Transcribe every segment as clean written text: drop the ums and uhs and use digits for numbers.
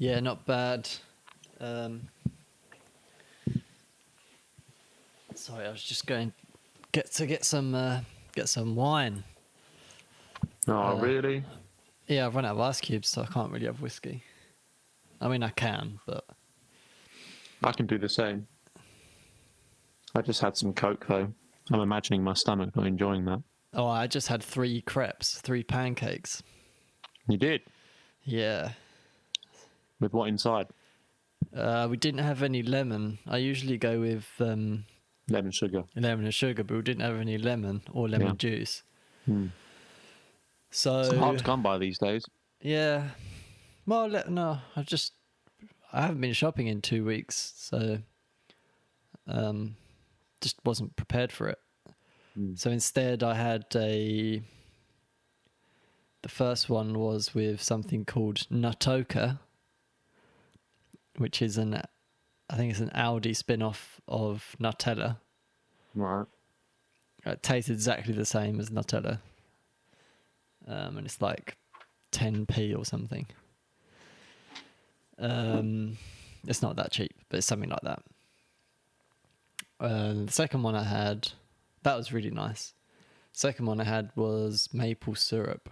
Yeah, not bad. Sorry, I was just going get some wine. Oh, really? Yeah, I've run out of ice cubes, so I can't really have whiskey. I mean, I can, but I can do the same. I just had some Coke, though. I'm imagining my stomach not enjoying that. oh, I just had 3 crepes, 3 pancakes. You did? Yeah. With what inside? We didn't have any lemon. I usually go with Lemon sugar. lemon and sugar, but we didn't have any lemon or lemon juice. So It's hard to come by these days. yeah. Well, no, I haven't been shopping in 2 weeks, so just wasn't prepared for it. So instead, I had the first one was with something called Natoka, which is I think it's an Aldi spin-off of Nutella. Right. It tastes exactly the same as Nutella. And it's like 10p or something. It's not that cheap, but it's something like that. The second one I had, that was really nice. Second one I had was maple syrup.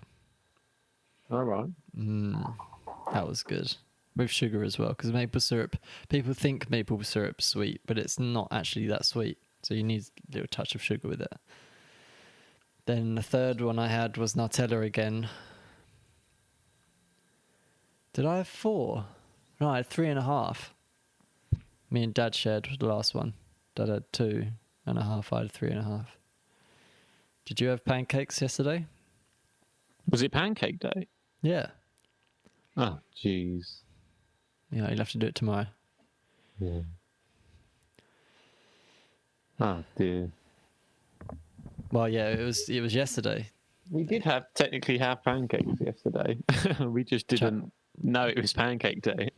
All right. That was good. With sugar as well, because maple syrup, people think maple syrup's sweet, but it's not actually that sweet. So you need a little touch of sugar with it. Then the third one I had was Nutella again. Did I have 4? No, I had 3.5. Me and Dad shared the last one. Dad had 2.5. I had 3.5. Did you have pancakes yesterday? Was it pancake day? Yeah. Oh, jeez. Yeah, you'll have to do it tomorrow. Yeah. Oh, dear. Well, yeah, it was yesterday. We did technically have pancakes yesterday. We just didn't know it was pancake day.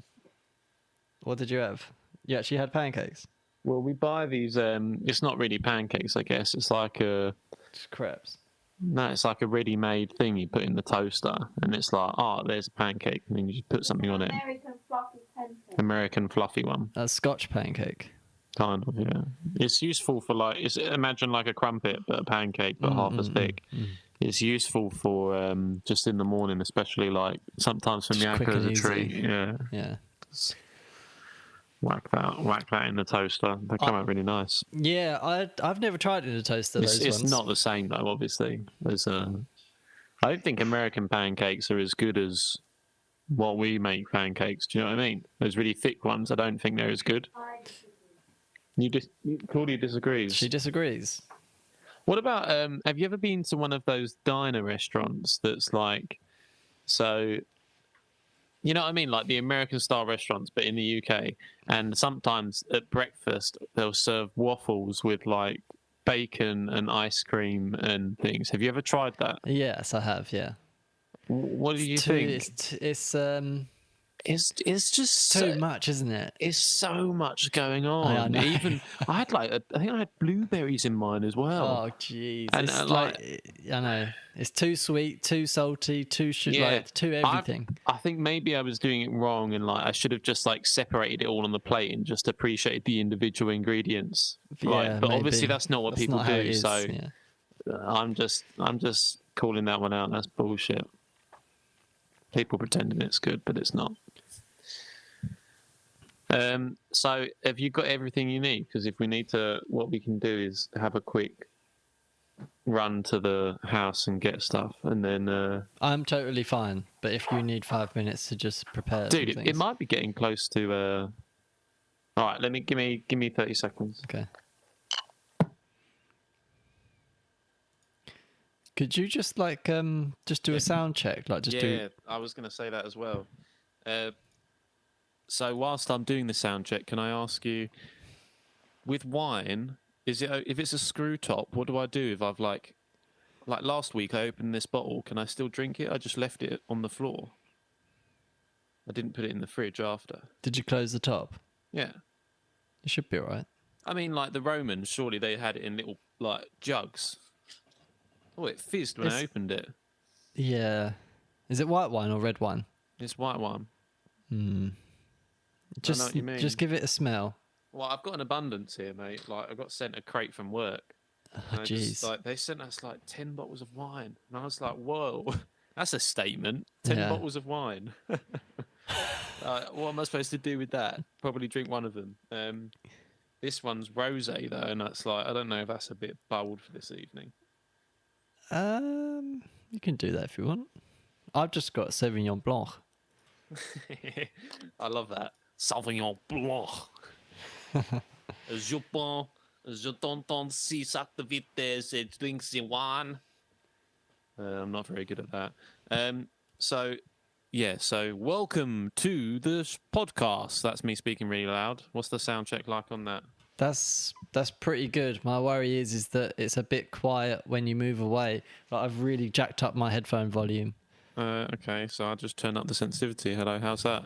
What did you have? You actually had pancakes? Well, we buy these, it's not really pancakes, I guess. It's like Just crepes. no, it's like a ready-made thing you put in the toaster, and it's like, oh, there's a pancake, and then you just put something on it. American fluffy pancake. American fluffy one. A Scotch pancake. Kind of, yeah. It's useful for imagine like a crumpet, but a pancake, but half as big. It's useful for just in the morning, especially like sometimes for Just quick Miyako as and a treat. easy. Yeah. Yeah. Whack that in the toaster. They come out really nice. Yeah, I've never tried it in a toaster. It's not the same though, obviously. I don't think American pancakes are as good as what we make pancakes. Do you know what I mean? Those really thick ones, I don't think they're as good. Claudia disagrees. She disagrees. What about have you ever been to one of those diner restaurants that's like, so you know what I mean, like the American style restaurants but in the UK, and sometimes at breakfast they'll serve waffles with like bacon and ice cream and things. Have you ever tried that? Yes, I have. Yeah. What do you think? It's just too much, isn't it? It's so much going on. I know. Even I think I had blueberries in mine as well. Oh, jeez. And it's I know. It's too sweet, too salty, too sugar, like, too everything. I think maybe I was doing it wrong, and like I should have just like separated it all on the plate and just appreciated the individual ingredients. Yeah, but maybe. obviously that's not what That's people not how it do. is, So yeah. I'm just calling that one out. That's bullshit. People pretending it's good, but it's not. So have you got everything you need? Because if we need to, what we can do is have a quick run to the house and get stuff, and then I'm totally fine, but if you need 5 minutes to just prepare dude, some it things. might be getting close to all right, give me 30 seconds. Okay. Could you just like just do a sound check, like just do? I was going to say that as well. So whilst I'm doing the sound check, can I ask you, with wine, is it if it's a screw top? What do I do if I've like last week I opened this bottle? Can I still drink it? I just left it on the floor. I didn't put it in the fridge after. Did you close the top? Yeah. It should be all right. I mean, like the Romans, surely they had it in little like jugs. Oh, it fizzed when I opened it. Yeah. Is it white wine or red wine? It's white wine. I know what you mean. Just give it a smell. Well, I've got an abundance here, mate. Like, I got sent a crate from work. Oh, jeez. Like, they sent us like 10 bottles of wine. And I was like, whoa, that's a statement. 10 Yeah. bottles of wine. What am I supposed to do with that? Probably drink one of them. This one's rosé, though. And that's like, I don't know if that's a bit bold for this evening. You can do that if you want. I've just got Sauvignon Blanc. I love that. Sauvignon Blanc. Je t'entends si s'activite se drinks in wine. I'm not very good at that. So welcome to the podcast. That's me speaking really loud. What's the sound check like on that? That's pretty good. My worry is that it's a bit quiet when you move away. But I've really jacked up my headphone volume. Okay, so I'll just turn up the sensitivity. Hello, how's that?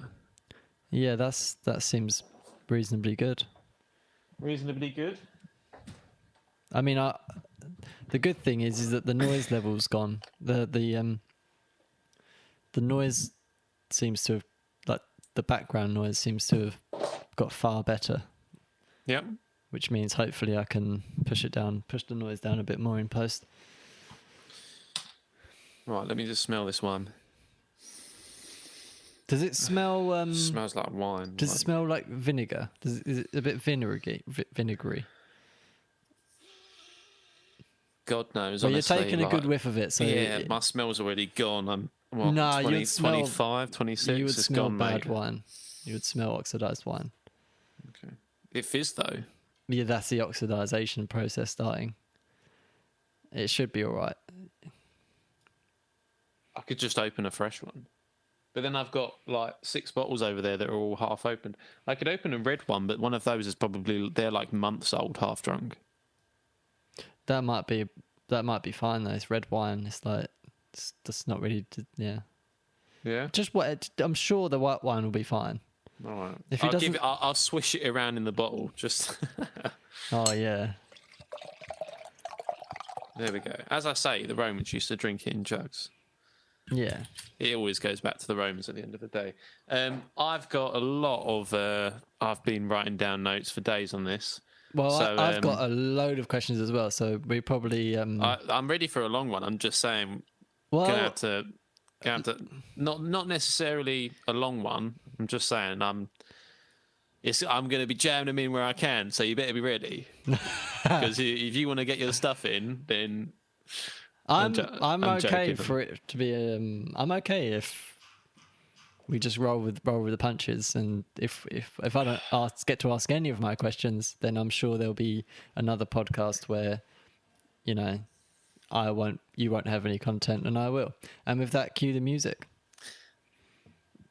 Yeah, that seems reasonably good. Reasonably good. I mean, the good thing is that the noise level's gone. The noise seems to have, like, the background noise seems to have got far better. Yep. Which means hopefully I can push the noise down a bit more in post. Right, let me just smell this one. Does it smell? Smells like wine. Does it smell like vinegar? Is it a bit vinegary? God knows. Well, honestly, you're taking a good whiff of it. So yeah, my smell's already gone. I'm 25, 26. You would it's smell gone, bad mate. wine. You would smell oxidized wine. Okay. It fizz though. Yeah, that's the oxidization process starting. It should be all right. I could just open a fresh one. But then I've got like 6 bottles over there that are all half opened. I could open a red one, but one of those is probably, they're like months old, half drunk. That might be fine though. It's red wine. It's like that's not really yeah. Yeah. I'm sure the white wine will be fine. All right. If it doesn't, I'll swish it around in the bottle. Just. Oh yeah. There we go. As I say, the Romans used to drink it in jugs. Yeah. It always goes back to the Romans at the end of the day. I've got a lot of. I've been writing down notes for days on this. Well, so, I've got a load of questions as well, so we probably. I'm ready for a long one. I'm just saying. Well, gonna have to. Not necessarily a long one. I'm just saying. I'm going to be jamming them in where I can, so you better be ready. Because if you want to get your stuff in, then. I'm okay joking. for it to be. I'm okay if we just roll with the punches, and if I don't get to ask any of my questions, then I'm sure there'll be another podcast where, you won't have any content, and I will. And with that, cue the music.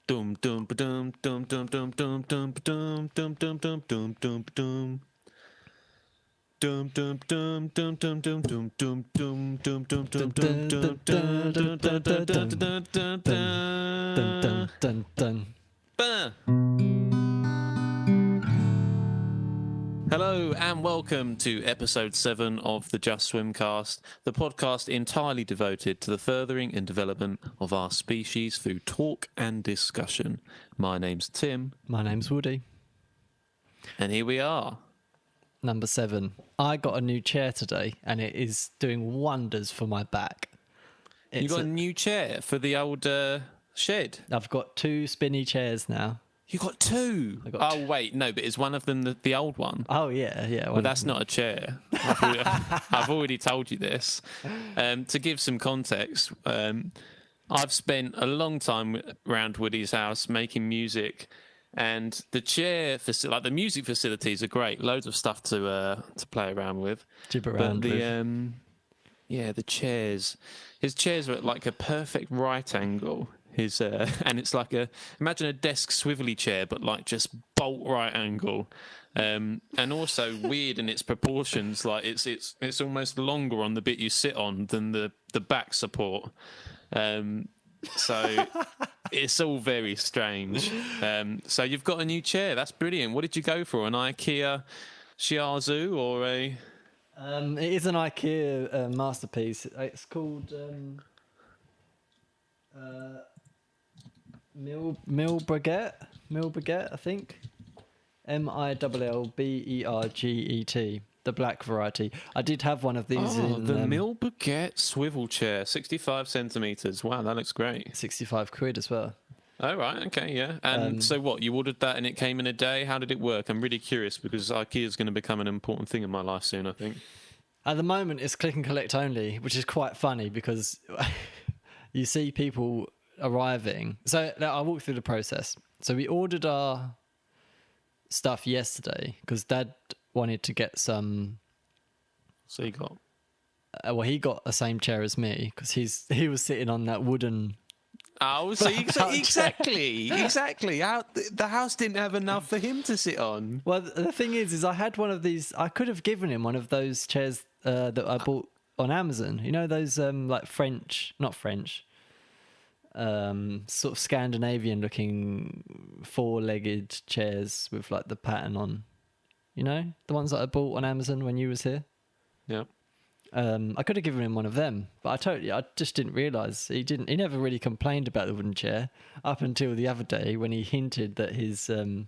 Dum dum dum dum dum dum dum dum dum dum dum dum dum dum dum. Dum dum dum dum dum dum dum dum dum dum dum dum dum dum dum dum. Hello and welcome to episode 7 of the Just Swimcast, the podcast entirely devoted to the furthering and development of our species through talk and discussion. My name's Tim. My name's Woody. And here we are. Number 7. I got a new chair today, and it is doing wonders for my back. You got a new chair for the old shed? I've got 2 spinny chairs now. You got 2? Oh, wait, no, but is one of them the old one? Oh, yeah. Well, that's not a chair. I've already told you this. To give some context, I've spent a long time around Woody's house making music, and the the music facilities are great. Loads of stuff to play around with. The chairs. His chairs are at like a perfect right angle. And it's like imagine a desk swivelly chair, but like just bolt right angle, and also weird in its proportions. Like it's almost longer on the bit you sit on than the back support. So it's all very strange. So you've got a new chair. That's brilliant. What did you go for? An Ikea Shiazu or a? It is an Ikea masterpiece. It's called. Millbrigette, I think. Millberget, the black variety. I did have one of these in the Milbaguette swivel chair, 65 centimeters. Wow, that looks great. 65 quid as well. Oh, right. Okay, yeah. And so what? You ordered that and it came in a day? How did it work? I'm really curious because IKEA is going to become an important thing in my life soon, I think. At the moment, it's click and collect only, which is quite funny because you see people arriving. So I'll walk through the process. So we ordered our stuff yesterday because Dad wanted to get some. So you got. Well, he got the same chair as me because he was sitting on that wooden. Oh, so exactly. How, the house didn't have enough for him to sit on. Well, the thing is I had one of these. I could have given him one of those chairs that I bought on Amazon. You know those like not French, sort of Scandinavian-looking four-legged chairs with like the pattern on. You know the ones that I bought on Amazon when you was here. Yeah. I could have given him one of them, but I just didn't realise he never really complained about the wooden chair up until the other day when he hinted that he said,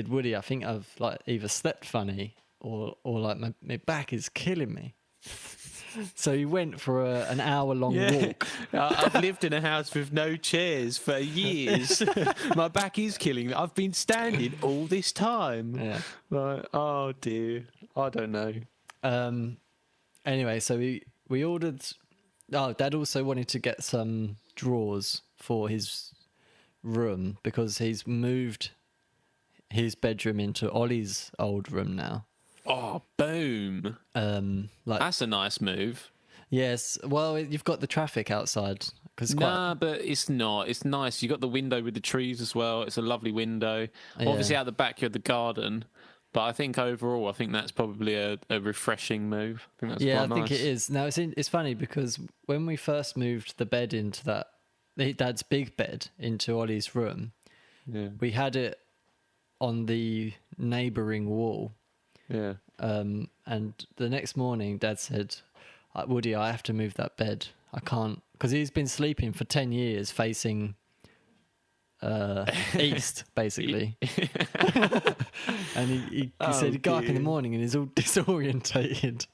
Woody, I think I've like either slept funny or like my back is killing me. So he went for an hour-long walk. I've lived in a house with no chairs for years. My back is killing me. I've been standing all this time. Yeah. Like, oh dear, I don't know. Anyway, so we ordered. Oh, Dad also wanted to get some drawers for his room because he's moved his bedroom into Ollie's old room now. Oh, boom! That's a nice move. Yes, well, you've got the traffic outside. But it's not. It's nice. You got the window with the trees as well. It's a lovely window. Yeah. Obviously, out the back you have the garden. But I think overall, that's probably a refreshing move. I think that's quite nice. I think it is. Now, it's funny because when we first moved the bed into Dad's big bed into Ollie's room, we had it on the neighbouring wall. Yeah. And the next morning, Dad said, Woody, I have to move that bed. I can't, because he's been sleeping for 10 years facing east, basically. And he said he'd go up in the morning and he's all disorientated.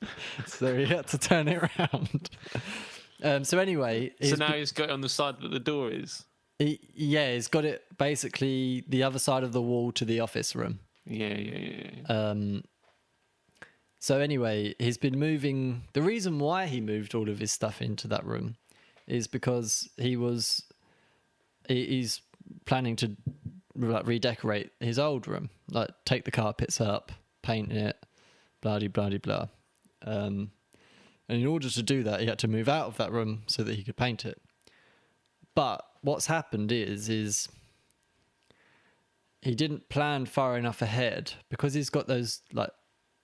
So he had to turn it around. So anyway... So now he's got it on the side that the door is? He's got it basically the other side of the wall to the office room. Yeah. So anyway, he's been moving... The reason why he moved all of his stuff into that room is because he's planning to like redecorate his old room, like take the carpets up, paint it, blah blah blah. And in order to do that, he had to move out of that room so that he could paint it. But what's happened is he didn't plan far enough ahead because he's got those like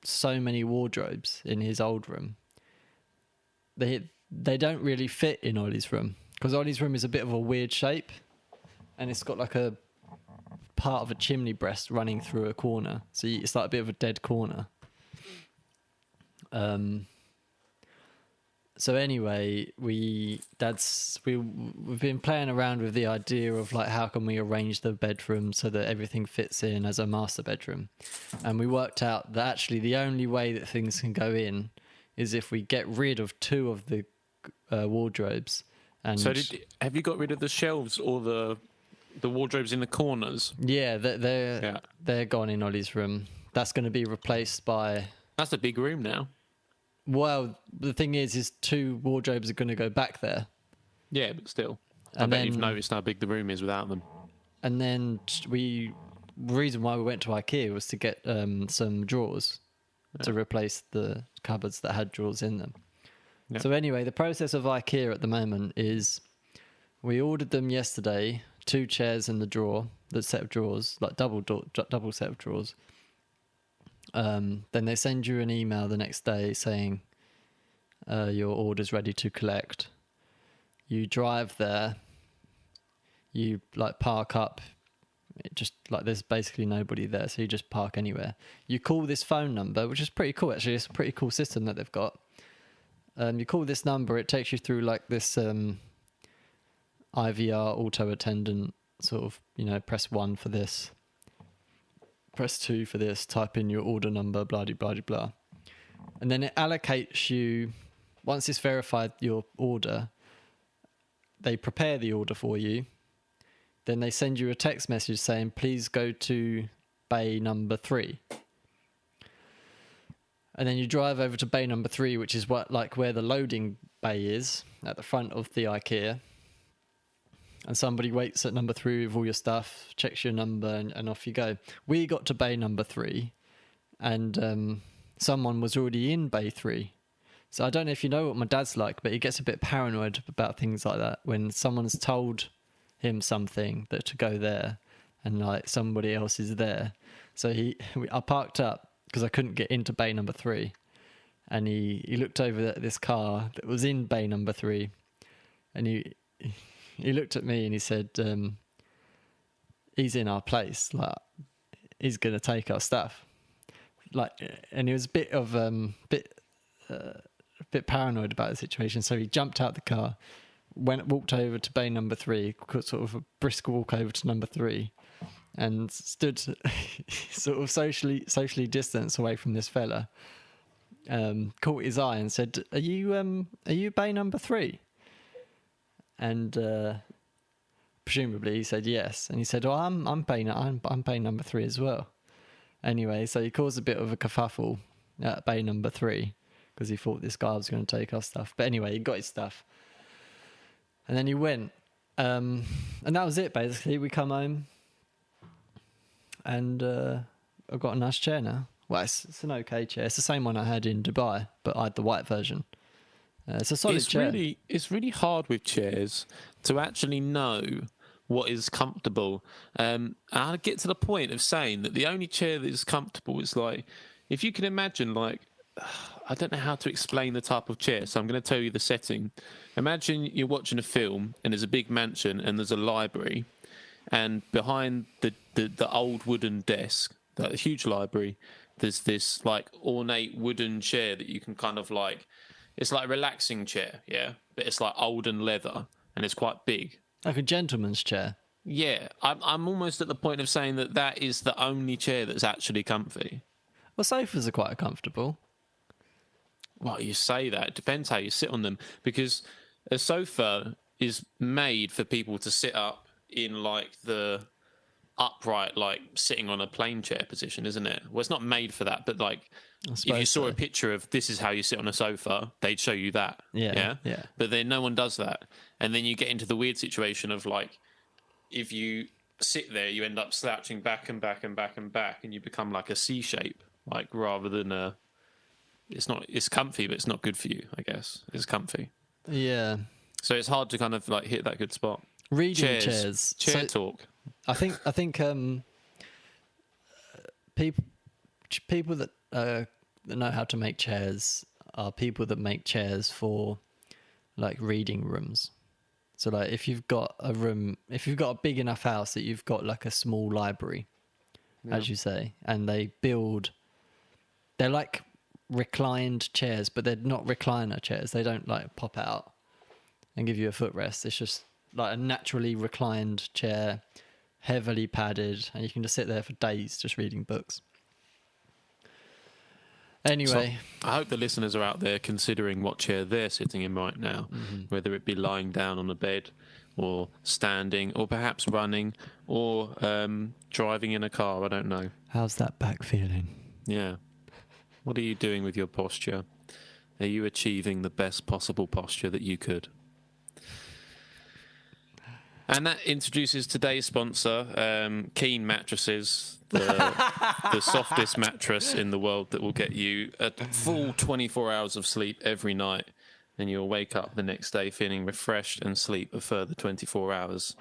so many wardrobes in his old room. They don't really fit in Ollie's room because Ollie's room is a bit of a weird shape. And it's got like a part of a chimney breast running through a corner. So it's like a bit of a dead corner. So anyway, we've been playing around with the idea of like how can we arrange the bedroom so that everything fits in as a master bedroom. And we worked out that actually the only way that things can go in is if we get rid of two of the wardrobes. And so have you got rid of the shelves or the wardrobes in the corners? Yeah, they're gone in Ollie's room. That's going to be replaced by... That's a big room now. Well, the thing is two wardrobes are going to go back there. Yeah, but still. I bet you've noticed how big the room is without them. And then the reason why we went to Ikea was to get some drawers to replace the cupboards that had drawers in them. Yeah. So anyway, the process of Ikea at the moment is we ordered them yesterday, 2 chairs in the drawer, the set of drawers, like double set of drawers. Then they send you an email the next day saying your order's ready to collect. You drive there, you like park up, just like there's basically nobody there, so you just park anywhere. You call this phone number, which is pretty cool actually. It's a pretty cool system that they've got. You call this number, it takes you through like this IVR auto attendant sort of, press 1 for this, press 2 for this, type in your order number, blah, blah, blah, blah. And then it allocates you, once it's verified your order, they prepare the order for you. Then they send you a text message saying, please go to bay number 3. And then you drive over to bay number 3, which is where the loading bay is at the front of the Ikea. And somebody waits at number 3 with all your stuff, checks your number, and off you go. We got to bay number 3, and someone was already in bay 3. So I don't know if you know what my dad's like, but he gets a bit paranoid about things like that. When someone's told him something that to go there, and like somebody else is there. So I parked up because I couldn't get into bay number 3, and he looked over at this car that was in bay number 3, and he looked at me and he said, he's in our place, like he's gonna take our stuff, like, and he was a bit paranoid about the situation. So he jumped out the car, walked over to bay number 3, sort of a brisk walk over to number 3, and stood sort of socially distanced away from this fella. Caught his eye and said, "Are you bay number 3?" And presumably he said yes. And he said, "Oh, I'm bay number 3 as well." Anyway, so he caused a bit of a kerfuffle at bay number 3 because he thought this guy was going to take our stuff. But anyway, he got his stuff, and then he went, and that was it. Basically, we come home, and I've got a nice chair now. Well, it's an okay chair. It's the same one I had in Dubai, but I had the white version. It's a solid chair. It's really hard with chairs to actually know what is comfortable. I get to the point of saying that the only chair that is comfortable is like, if you can imagine, like, I don't know how to explain the type of chair, so I'm going to tell you the setting. Imagine you're watching a film and there's a big mansion and there's a library, and behind the old wooden desk, that huge library, there's this like ornate wooden chair that you can kind of like, it's like a relaxing chair, yeah, but it's like old and leather, and it's quite big, like a gentleman's chair. Yeah, I'm almost at the point of saying that is the only chair that's actually comfy. Well, sofas are quite comfortable. Well, you say that. It depends how you sit on them, because a sofa is made for people to sit up in like the upright, like sitting on a plane chair position, isn't it? Well, it's not made for that, but like if you saw a picture of this is how you sit on a sofa, they'd show you that. Yeah. But then no one does that. And then you get into the weird situation of like, if you sit there, you end up slouching back and back and back and back, and you become like a C shape, like rather than it's comfy, but it's not good for you, I guess. It's comfy. Yeah. So it's hard to kind of like hit that good spot. Reading chairs. Chair talk. I think people that know how to make chairs are people that make chairs for like reading rooms. So like if you've got a big enough house that you've got like a small library, as you say, and they're like reclined chairs, but they're not recliner chairs. They don't like pop out and give you a footrest. It's just like a naturally reclined chair, heavily padded, and you can just sit there for days just reading books. Anyway, so I hope the listeners are out there considering what chair they're sitting in right now, whether it be lying down on a bed or standing or perhaps running or driving in a car. I don't know. How's that back feeling? Yeah. What are you doing with your posture? Are you achieving the best possible posture that you could? And that introduces today's sponsor, Keen Mattresses, the softest mattress in the world that will get you a full 24 hours of sleep every night, and you'll wake up the next day feeling refreshed and sleep a further 24 hours.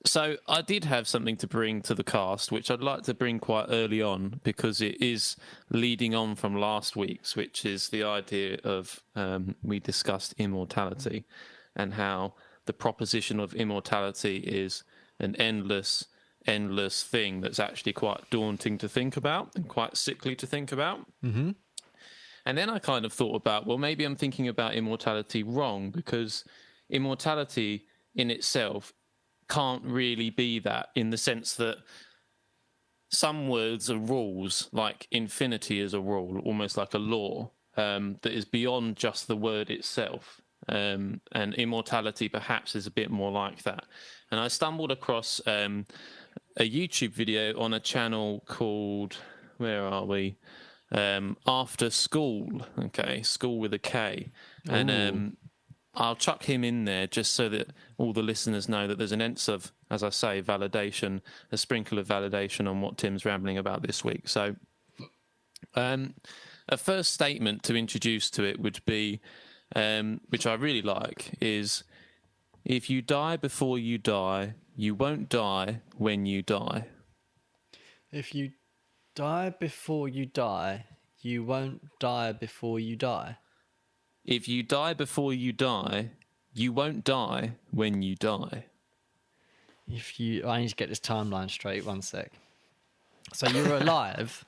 So I did have something to bring to the cast, which I'd like to bring quite early on, because it is leading on from last week's, which is the idea of, we discussed immortality and how the proposition of immortality is an endless thing that's actually quite daunting to think about and quite sickly to think about. Mm-hmm. And then I kind of thought about, well, maybe I'm thinking about immortality wrong, because immortality in itself can't really be that, in the sense that some words are rules, like infinity is a rule, almost like a law, that is beyond just the word itself. And immortality perhaps is a bit more like that. And I stumbled across a YouTube video on a channel called, where are we? After School, okay, school with a K. And Ooh. I'll chuck him in there just so that all the listeners know that there's an ounce of, as I say, validation, a sprinkle of validation on what Tim's rambling about this week. So a first statement to introduce to it would be, which I really like, is if you die before you die, you won't die when you die. If you die before you die, you won't die before you die. If you die before you die, you won't die when you die. I need to get this timeline straight. One sec. So you're alive,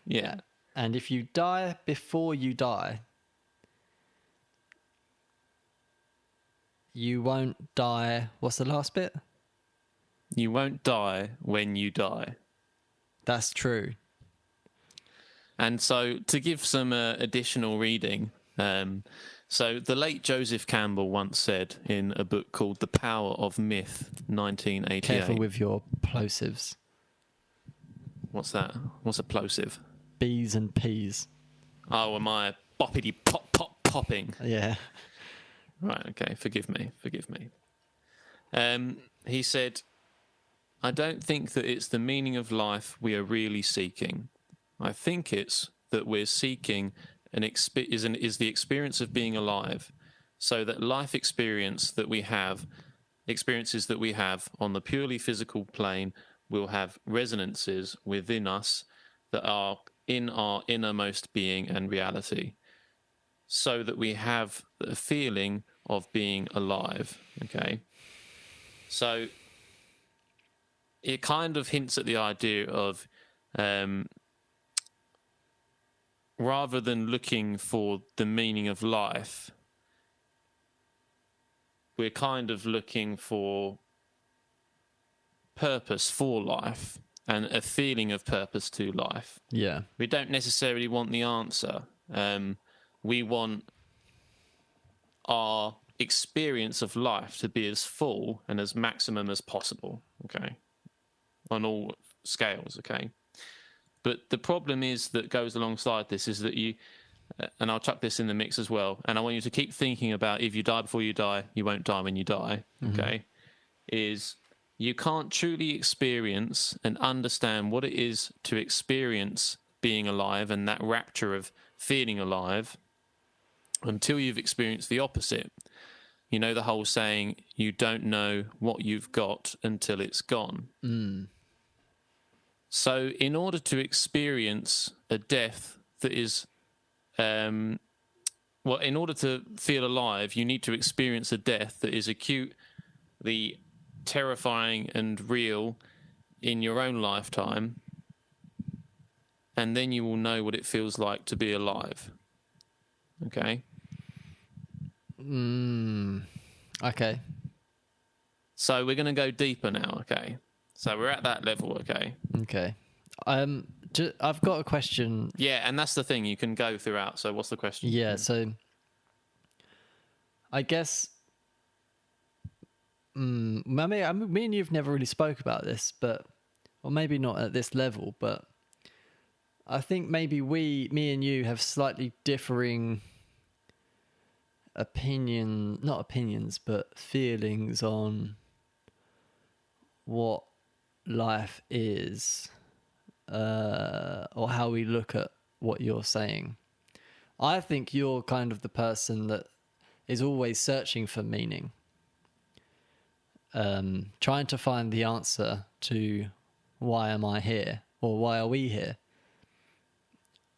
Yeah. and if you die before you die, you won't die. What's the last bit? You won't die when you die. That's true. And so, to give some additional reading, so the late Joseph Campbell once said in a book called The Power of Myth, 1988. Careful with your plosives. What's that? What's a plosive? B's and P's. Oh, am I boppity pop pop popping? Yeah. Right, okay, forgive me. He said, I don't think that it's the meaning of life we are really seeking. I think it's that we're seeking is the experience of being alive, so that life experiences that we have on the purely physical plane will have resonances within us that are in our innermost being and reality, so that we have the feeling of being alive. Okay, so it kind of hints at the idea of rather than looking for the meaning of life, we're kind of looking for purpose for life and a feeling of purpose to life. Yeah. We don't necessarily want the answer. We want our experience of life to be as full and as maximum as possible, okay, on all scales, okay? But the problem is that goes alongside this is that you, and I'll chuck this in the mix as well, and I want you to keep thinking about if you die before you die, you won't die when you die, okay? Is you can't truly experience and understand what it is to experience being alive and that rapture of feeling alive until you've experienced the opposite. You know the whole saying, you don't know what you've got until it's gone. So in order to experience a death that is, in order to feel alive, you need to experience a death that is acutely terrifying and real in your own lifetime, and then you will know what it feels like to be alive. Okay? Okay. So we're going to go deeper now, okay? So we're at that level, okay? Okay. I've got a question. Yeah, and that's the thing. You can go throughout. So what's the question? Yeah, so I guess me and you've never really spoke about this, or maybe not at this level, but I think maybe me and you have slightly differing not opinions, but feelings on what life is, or how we look at what you're saying. I think you're kind of the person that is always searching for meaning, trying to find the answer to why am I here, or why are we here.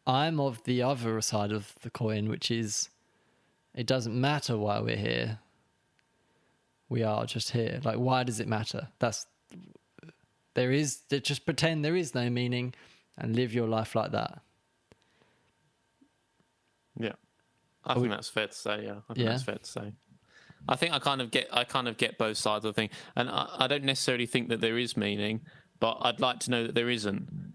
I'm of the other side of the coin, which is it doesn't matter why we're here. We are just here. Like, why does it matter? Just pretend there is no meaning and live your life like that. Yeah. I think that's fair to say, yeah. I think that's fair to say. I think I kind of get both sides of the thing, and I don't necessarily think that there is meaning, but I'd like to know that there isn't.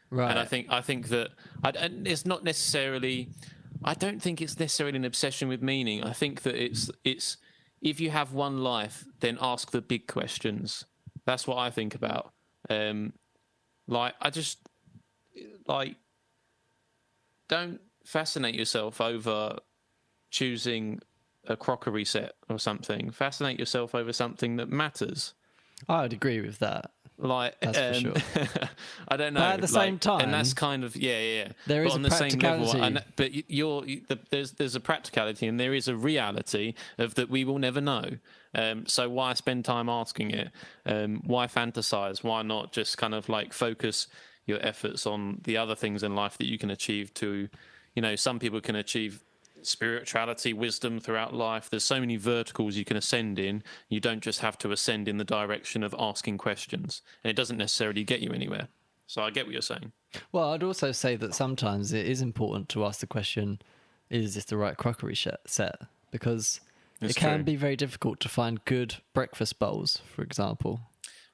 Right. And I think that it's not necessarily. I don't think it's necessarily an obsession with meaning. I think that it's if you have one life, then ask the big questions. That's what I think about. Like I just like don't fascinate yourself over choosing a crockery set or something. Fascinate yourself over something that matters. I would agree with that. Like, That's for sure. I don't know. But at the same time, and that's kind of yeah. there is but on a the same level, practicality. but there's a practicality and there is a reality of that we will never know. So why spend time asking it? Why fantasize? Why not just kind of like focus your efforts on the other things in life that you can achieve? To, some people can achieve spirituality, wisdom throughout life. There's so many verticals you can ascend in. You don't just have to ascend in the direction of asking questions, and it doesn't necessarily get you anywhere. So I get what you're saying. Well, I'd also say that sometimes it is important to ask the question, is this the right crockery set? Because It's it can true. be very difficult to find good breakfast bowls, for example.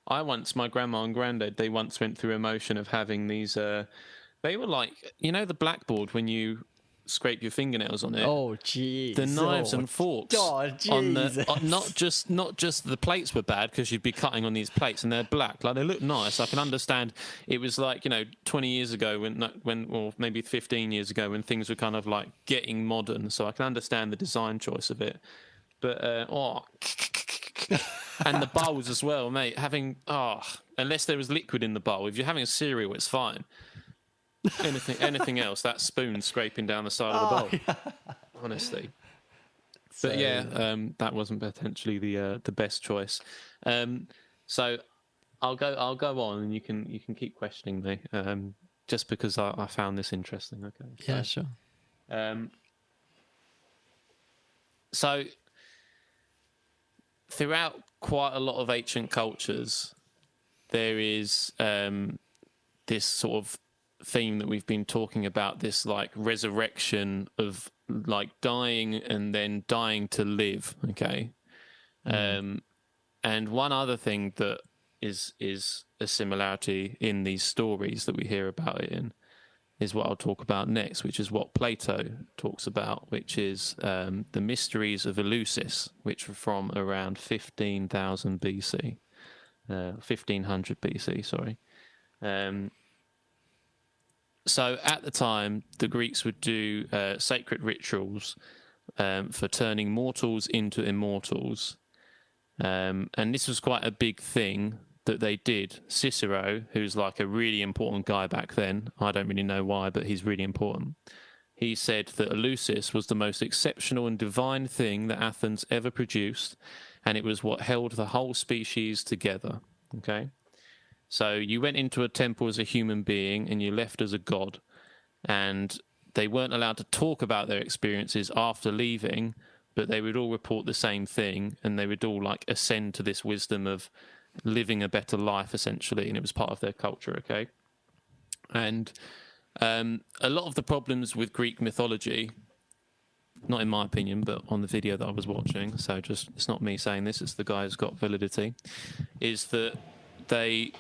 My grandma and granddad, they once went through a motion of having these, they were like, the blackboard when you scrape your fingernails on it. Oh, jeez. The knives and forks on the not just the plates were bad because you'd be cutting on these plates and they're black. Like they look nice. I can understand. It was like 20 years ago when or maybe 15 years ago when things were kind of like getting modern. So I can understand the design choice of it. But and the bowls as well, mate. Unless there was liquid in the bowl. If you're having a cereal, it's fine. Anything else, that spoon scraping down the side of the bowl. Yeah. Honestly. But that wasn't potentially the best choice. So I'll go on, and you can keep questioning me. Just because I found this interesting. Okay. Yeah, sure. So throughout quite a lot of ancient cultures, there is this sort of theme that we've been talking about, this like resurrection of like dying and then dying to live. Okay. And one other thing that is a similarity in these stories that we hear about it in is what I'll talk about next, which is what Plato talks about, which is the Mysteries of Ellucis, which were from around 15,000 BC, 1500 BC, sorry. So at the time, the Greeks would do sacred rituals for turning mortals into immortals. And this was quite a big thing that they did. Cicero, who's like a really important guy back then, I don't really know why, but he's really important. He said that Eleusis was the most exceptional and divine thing that Athens ever produced, and it was what held the whole species together. Okay? So you went into a temple as a human being and you left as a god, and they weren't allowed to talk about their experiences after leaving, but they would all report the same thing, and they would all like ascend to this wisdom of living a better life, essentially, and it was part of their culture, okay? And a lot of the problems with Greek mythology, not in my opinion, but on the video that I was watching, so just it's not me saying this, it's the guy who's got validity, is that they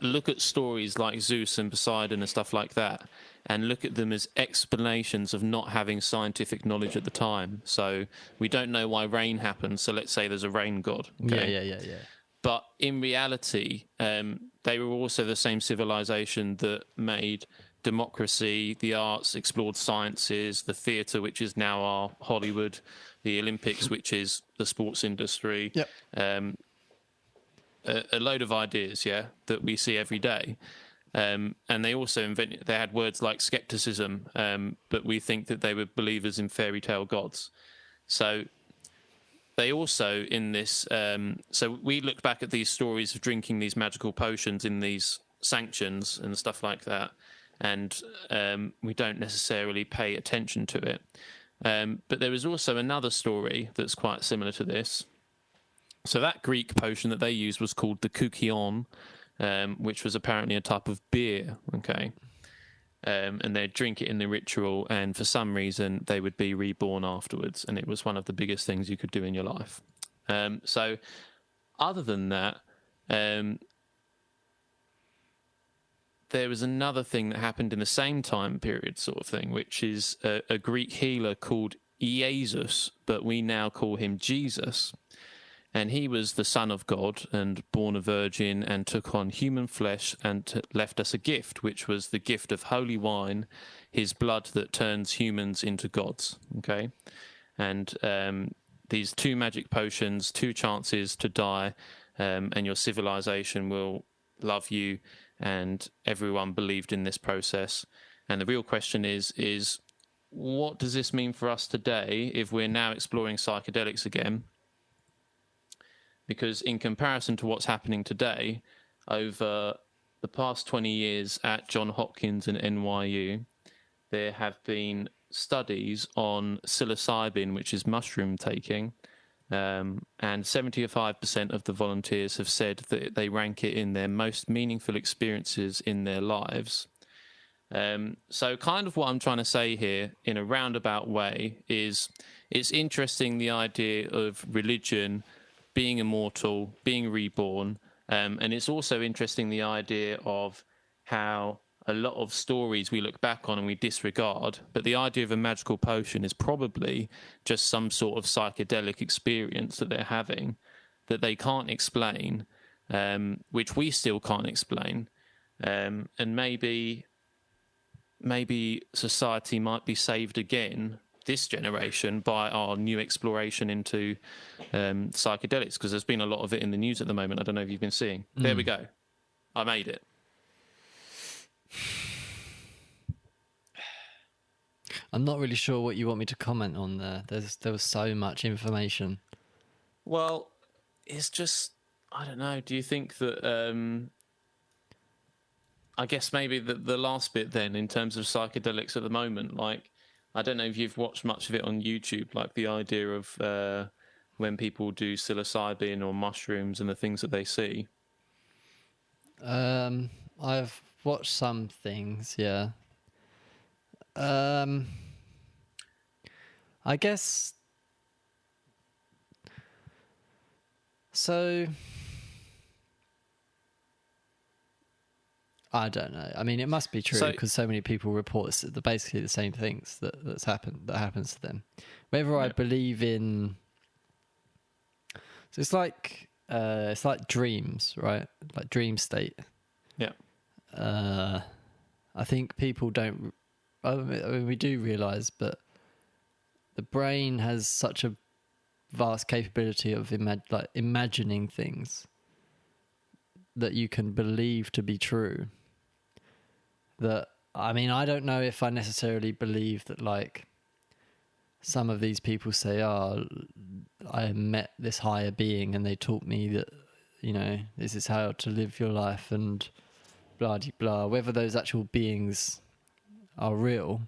look at stories like Zeus and Poseidon and stuff like that and look at them as explanations of not having scientific knowledge at the time. So we don't know why rain happens, so let's say there's a rain god. Okay? Yeah. But in reality, they were also the same civilization that made democracy, the arts, explored sciences, the theatre, which is now our Hollywood, the Olympics, which is the sports industry. Yep. A load of ideas, yeah, that we see every day. And they also they had words like skepticism, but we think that they were believers in fairy tale gods. So they also, in this, so we look back at these stories of drinking these magical potions in these sanctions and stuff like that, and we don't necessarily pay attention to it. But there is also another story that's quite similar to this. So that Greek potion that they used was called the koukion, which was apparently a type of beer, okay? and they'd drink it in the ritual, and for some reason they would be reborn afterwards, and it was one of the biggest things you could do in your life. So other than that, there was another thing that happened in the same time period, sort of thing, which is a Greek healer called Jesus, but we now call him Jesus. And he was the Son of God and born a virgin and took on human flesh and left us a gift, which was the gift of holy wine, his blood that turns humans into gods. Okay? And these 2 magic potions, 2 chances to die, and your civilization will love you, and everyone believed in this process. And the real question is what does this mean for us today if we're now exploring psychedelics again? Because in comparison to what's happening today, over the past 20 years at Johns Hopkins and NYU, there have been studies on psilocybin, which is mushroom taking, and 75% of the volunteers have said that they rank it in their most meaningful experiences in their lives. So kind of what I'm trying to say here in a roundabout way is it's interesting, the idea of religion being immortal, being reborn, and it's also interesting the idea of how a lot of stories we look back on and we disregard, but the idea of a magical potion is probably just some sort of psychedelic experience that they're having that they can't explain, which we still can't explain, and maybe society might be saved again this generation by our new exploration into psychedelics, because there's been a lot of it in the news at the moment. I don't know if you've been seeing. There we go. I made it. I'm not really sure what you want me to comment on there. There was so much information. Well, it's just, I don't know. Do you think that I guess maybe the last bit then, in terms of psychedelics at the moment, like, I don't know if you've watched much of it on YouTube, like the idea of when people do psilocybin or mushrooms and the things that they see. I've watched some things, yeah. I guess so. I don't know. I mean, it must be true because so many people report basically the same things that happens to them. Whether I believe in, so it's like dreams, right? Like dream state. Yeah. I think people don't. I mean, we do realize, but the brain has such a vast capability of imagining things that you can believe to be true. That, I mean, I don't know if I necessarily believe that, like, some of these people say, oh, I met this higher being and they taught me that, you know, this is how to live your life and blah, de blah. Whether those actual beings are real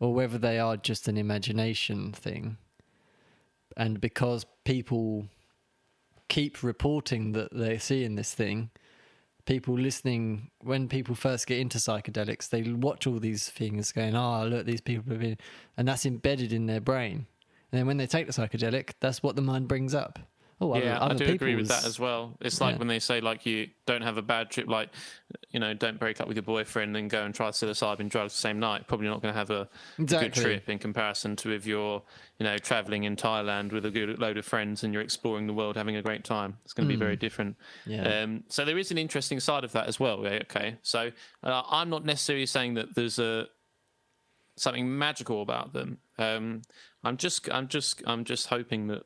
or whether they are just an imagination thing. And because people keep reporting that they're seeing this thing, people listening, when people first get into psychedelics, they watch all these things going, oh, look, these people have been, and that's embedded in their brain. And then when they take the psychedelic, that's what the mind brings up. Oh, yeah, other I do agree with that as well. It's like yeah. when they say, like, you don't have a bad trip, like, you know, don't break up with your boyfriend and go and try psilocybin drugs the same night. Probably not going to have a good trip in comparison to if you're, you know, traveling in Thailand with a good load of friends and you're exploring the world, having a great time. It's going to be very different. Yeah. So there is an interesting side of that as well. Okay, so I'm not necessarily saying that there's something magical about them. I'm just hoping that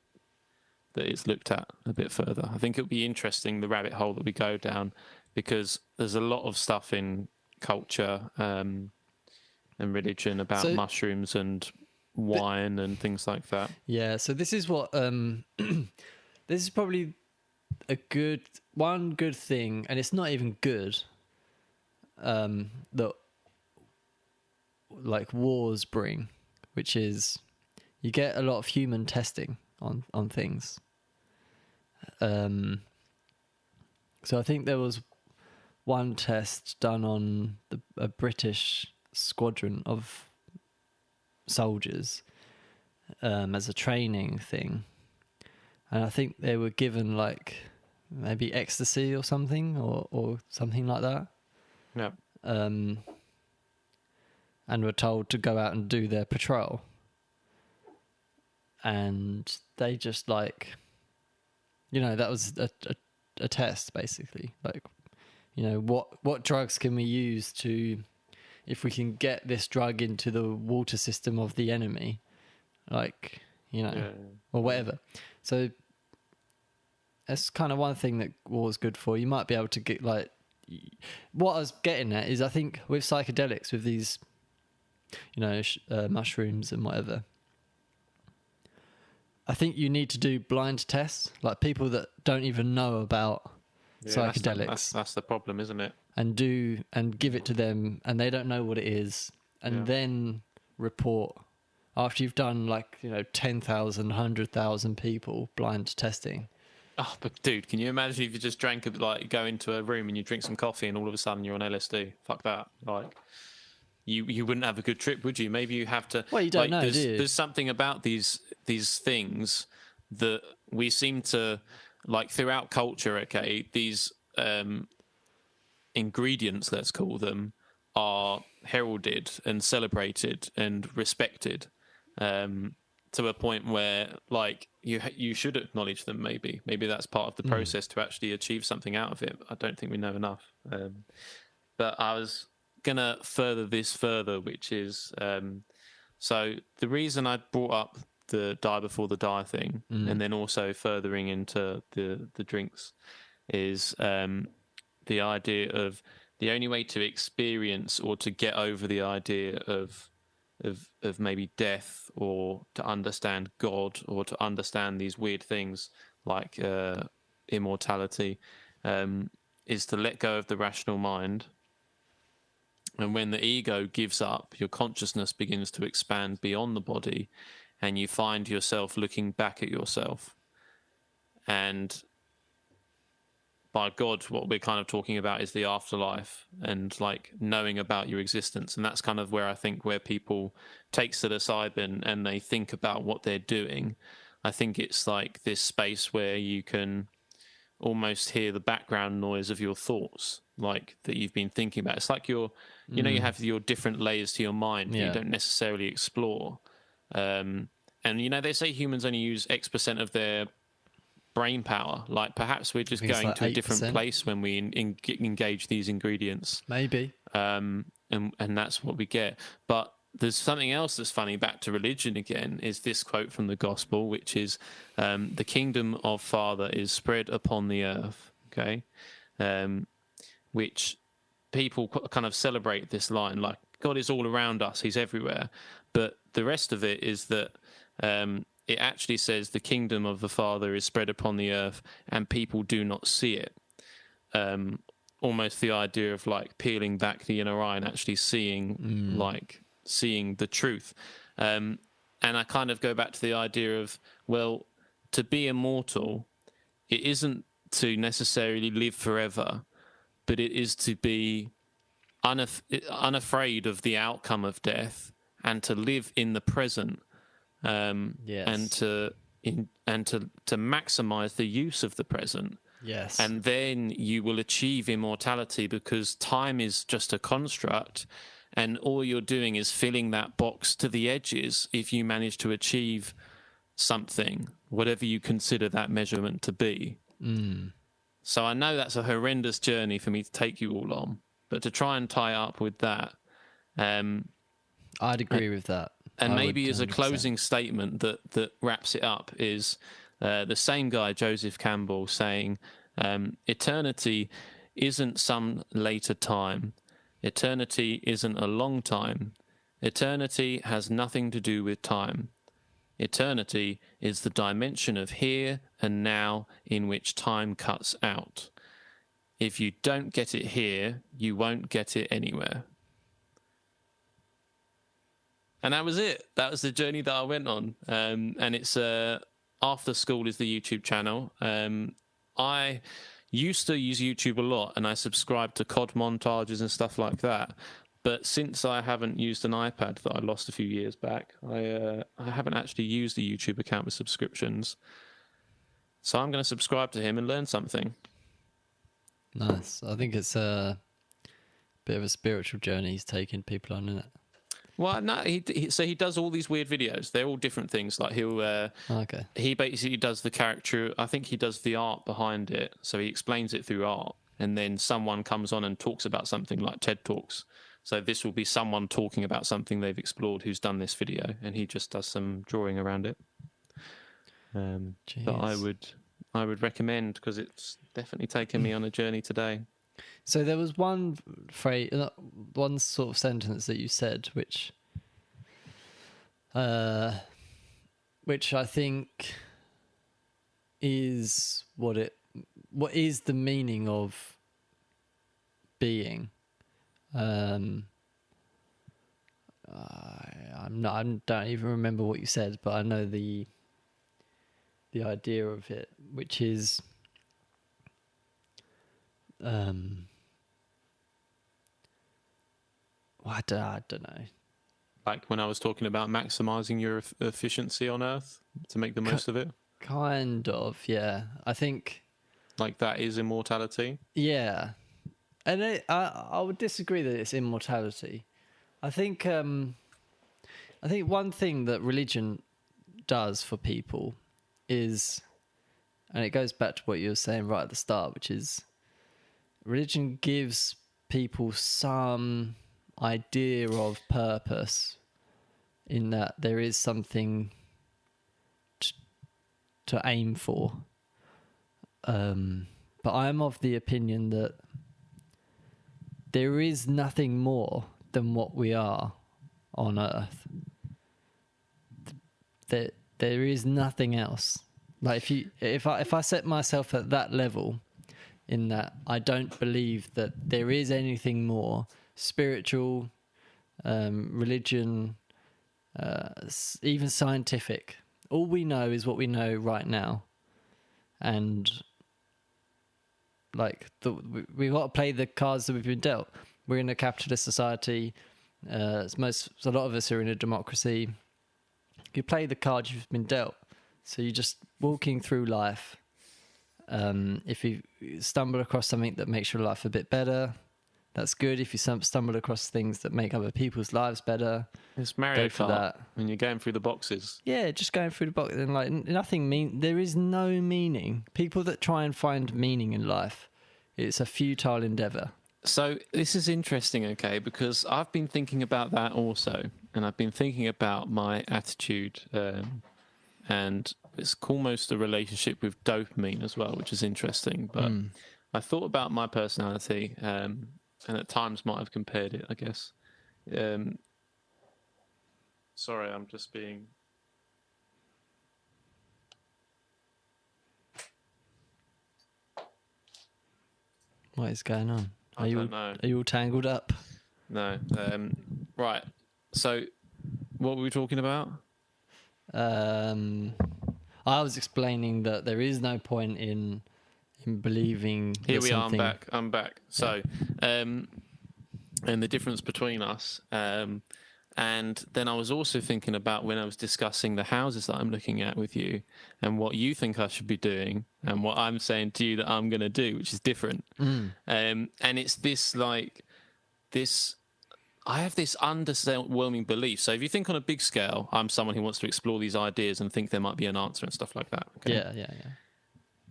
it's looked at a bit further. I think it'll be interesting, the rabbit hole that we go down, because there's a lot of stuff in culture and religion about mushrooms and wine and things like that. Yeah, so this is what this is probably one good thing, and it's not even good, that like wars bring, which is you get a lot of human testing on things. So I think there was one test done on a British squadron of soldiers as a training thing, and I think they were given like maybe ecstasy or something or something like that. Yeah. And were told to go out and do their patrol, and they just like, that was a test basically, like, what drugs can we use to, if we can get this drug into the water system of the enemy, like, Yeah. or whatever. So that's kind of one thing that war's good for. You might be able to get like, what I was getting at is I think with psychedelics, with these, mushrooms and whatever, I think you need to do blind tests, like people that don't even know about psychedelics, That's the problem, isn't it? and give it to them, and they don't know what it is, and then report after you've done 10,000, 100,000 people blind testing. Oh, but dude, can you imagine if you just drank go into a room and you drink some coffee and all of a sudden you're on LSD? Fuck that! Like, you wouldn't have a good trip, would you? Maybe you have to. Well, you don't know, do you? There's something about these things that we seem to throughout culture. Okay, these ingredients, let's call them, are heralded and celebrated and respected. To a point where you should acknowledge them. Maybe that's part of the process to actually achieve something out of it. I don't think we know enough. But I was gonna further this further, which is so the reason I brought up the die before the die thing, and then also furthering into the drinks, is the idea of the only way to experience or to get over the idea of maybe death, or to understand God, or to understand these weird things like immortality, is to let go of the rational mind. And when the ego gives up, your consciousness begins to expand beyond the body, and you find yourself looking back at yourself. And by God, what we're kind of talking about is the afterlife, and knowing about your existence. And that's kind of where I think where people take psilocybin and they think about what they're doing. I think it's like this space where you can almost hear the background noise of your thoughts, that you've been thinking about. It's like you have your different layers to your mind that you don't necessarily explore. And they say humans only use X% of their brain power. Perhaps we're just going to a different place when we engage these ingredients. Maybe. And that's what we get. But there's something else that's funny, back to religion again, is this quote from the gospel, which is, the kingdom of Father is spread upon the earth. Okay. Which people kind of celebrate this line, like God is all around us, he's everywhere. But the rest of it is that, it actually says the kingdom of the Father is spread upon the earth and people do not see it. Almost the idea of peeling back the inner eye and actually seeing seeing the truth. And I kind of go back to the idea of, well, to be immortal, it isn't to necessarily live forever, but it is to be unafraid of the outcome of death, and to live in the present. Yes. And to maximize the use of the present. Yes. And then you will achieve immortality, because time is just a construct, and all you're doing is filling that box to the edges if you manage to achieve something, whatever you consider that measurement to be. So I know that's a horrendous journey for me to take you all on, but to try and tie up with that, I'd agree with that. And maybe as a closing statement that wraps it up is the same guy, Joseph Campbell, saying, eternity isn't some later time. Eternity isn't a long time. Eternity has nothing to do with time. Eternity is the dimension of here and now in which time cuts out. If you don't get it here, you won't get it anywhere. And that was it. That was the journey that I went on. And it's After School is the YouTube channel. used to use YouTube a lot, and I subscribed to COD montages and stuff like that. But since I haven't used an iPad that I lost a few years back, I haven't actually used a YouTube account with subscriptions. So I'm going to subscribe to him and learn something. Nice. I think it's a bit of a spiritual journey he's taking people on, isn't it? Well, no, so he does all these weird videos. They're all different things. Like Okay. he basically does the character. I think he does the art behind it. So he explains it through art, and then someone comes on and talks about something like TED Talks. So this will be someone talking about something they've explored who's done this video, and he just does some drawing around it. That I would recommend, because it's definitely taken me on a journey today. So there was one phrase, one sort of sentence that you said, which I think is what is the meaning of being. I don't even remember what you said, but I know the idea of it, which is I don't know. Like when I was talking about maximizing your efficiency on Earth to make the most of it. Kind of, yeah. I think like that is immortality. Yeah, and I would disagree that it's immortality. I think one thing that religion does for people is, and it goes back to what you were saying right at the start, which is religion gives people some idea of purpose, in that there is something to aim for. But I'm of the opinion that there is nothing more than what we are on Earth. There is nothing else. Like if I set myself at that level, in that I don't believe that there is anything more spiritual, religion, even scientific. All we know is what we know right now, and like we've got to play the cards that we've been dealt. We're in a capitalist society. A lot of us are in a democracy. You play the cards you've been dealt. So you're just walking through life. If you stumble across something that makes your life a bit better, that's good. If you stumble across things that make other people's lives better, it's Mario Kart. When you're going through the boxes. Yeah, just going through the box, and like there is no meaning. People that try and find meaning in life, it's a futile endeavor. So this is interesting, okay, because I've been thinking about that also, and I've been thinking about my attitude, and it's almost a relationship with dopamine as well, which is interesting. But I thought about my personality, and at times might have compared it, I guess. Sorry, I'm just being... What is going on? I don't know. Are you all tangled up? No. Right. So, what were we talking about? I was explaining that there is no point in believing. Here we are. I'm back. So, and the difference between us. And then I was also thinking about when I was discussing the houses that I'm looking at with you, and what you think I should be doing, and what I'm saying to you that I'm going to do, which is different. And it's this I have this underwhelming belief. So if you think on a big scale, I'm someone who wants to explore these ideas and think there might be an answer and stuff like that. Okay? Yeah.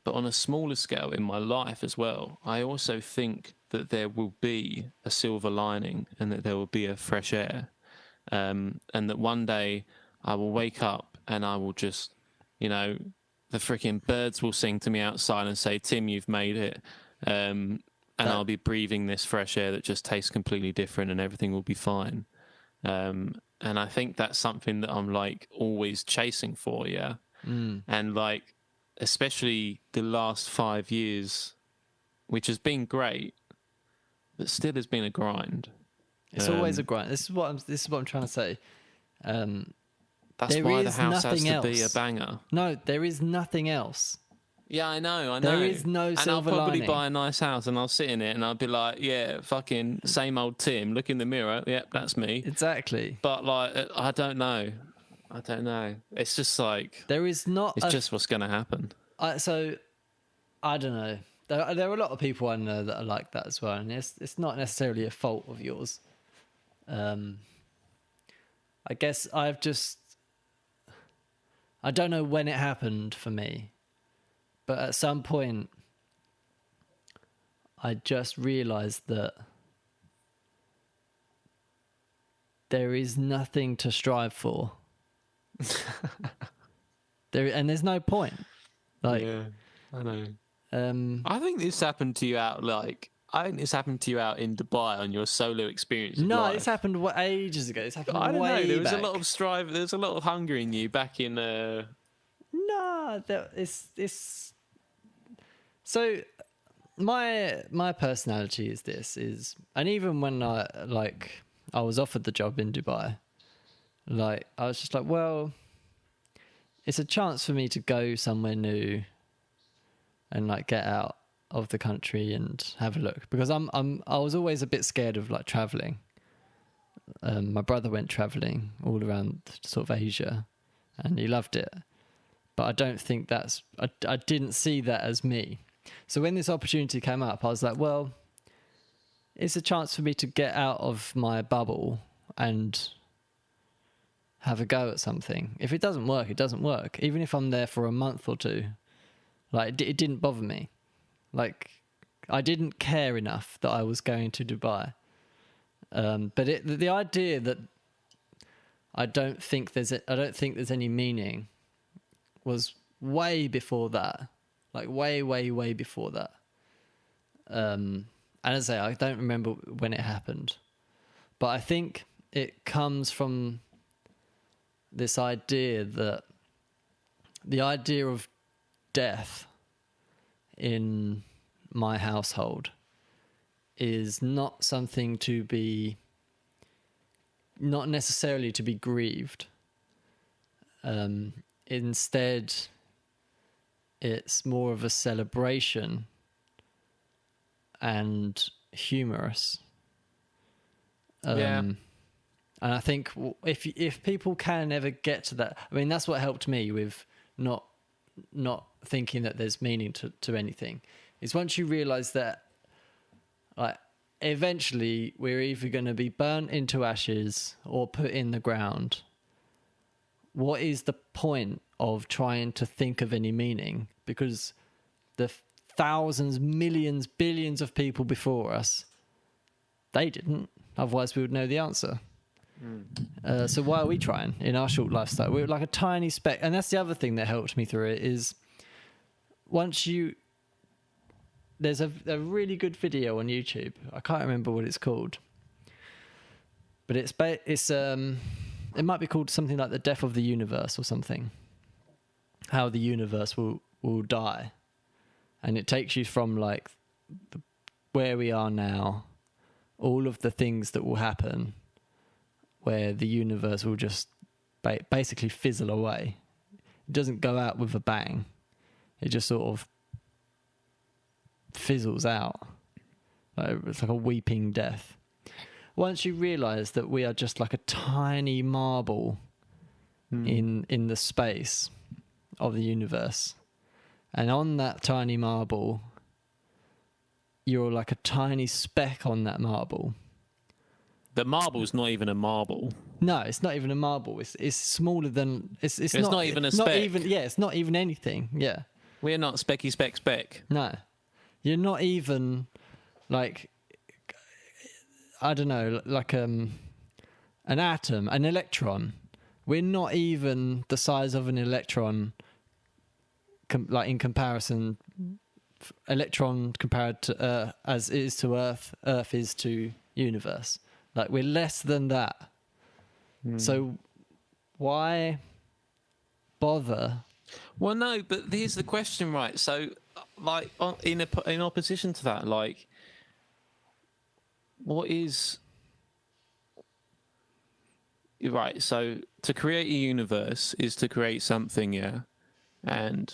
But on a smaller scale in my life as well, I also think that there will be a silver lining, and that there will be a fresh air. And that one day I will wake up and I will just, the freaking birds will sing to me outside and say, Tim, you've made it. And I'll be breathing this fresh air that just tastes completely different, and everything will be fine. And I think that's something that I'm like always chasing for, yeah. And like, especially the last 5 years, which has been great, but still has been a grind. It's always a grind. This is what I'm trying to say. That's why the house has to be a banger. No, there is nothing else. Yeah, I know. There is no And I'll silver probably lining. buy a nice house and I'll sit in it and I'll be like, yeah, fucking same old Tim. Look in the mirror. Yep, that's me. Exactly. But like, I don't know. I don't know. It's just like, There is not it's just what's going to happen. so I don't know. There are a lot of people I know that are like that as well, and it's not necessarily a fault of yours. I guess I don't know when it happened for me, but at some point I just realized that there is nothing to strive for. There's no point. Like, Yeah, I know. um, I think this happened to you out in Dubai on your solo experience of no, life. this happened ages ago. This happened I don't way know. There was back. a lot of strive. There was a lot of hunger in you back in. No, it's so my personality is and even when I was offered the job in Dubai, like I was just like, well, it's a chance for me to go somewhere new and like get out of the country and have a look, because I was always a bit scared of like traveling. My brother went traveling all around sort of Asia and he loved it, but I don't think I didn't see that as me. So when this opportunity came up, I was like, well, it's a chance for me to get out of my bubble and have a go at something. If it doesn't work, it doesn't work. Even if I'm there for a month or two, like it didn't bother me. Like I didn't care enough that I was going to Dubai. But the idea that I don't think there's any meaning was way before that, like way before that. And as I say, I don't remember when it happened, but I think it comes from this idea that the idea of death in my household is not something to be, not necessarily to be grieved. Instead, it's more of a celebration and humorous. Yeah. And I think if people can ever get to that, I mean, that's what helped me with not thinking that there's meaning to anything, is once you realize that, like, eventually we're either going to be burnt into ashes or put in the ground. What is the point of trying to think of any meaning? Because the thousands, millions, billions of people before us, they didn't. Otherwise, we would know the answer. So why are we trying in our short lifestyle? We're like a tiny speck. And that's the other thing that helped me through it, is there's a really good video on YouTube. I can't remember what it's called, but it might be called something like The Death of the Universe or something. How the universe will die. And it takes you from like where we are now, all of the things that will happen, where the universe will just basically fizzle away. It doesn't go out with a bang. It just sort of fizzles out. It's like a weeping death. Once you realise that we are just like a tiny marble in the space of the universe, and on that tiny marble, you're like a tiny speck on that marble. The marble's not even a marble. No, it's not even a marble. It's smaller than it's not even a speck. It's not even anything. Yeah. We're not specky speck. No. You're not even like, I don't know, like an atom, an electron. We're not even the size of an electron, like in comparison, electron compared to as it is to Earth is to universe. Like, we're less than that. So why bother? Well, no, but here's the question, right? So, like, in opposition to that, like, what is right? So, to create a universe is to create something, yeah, and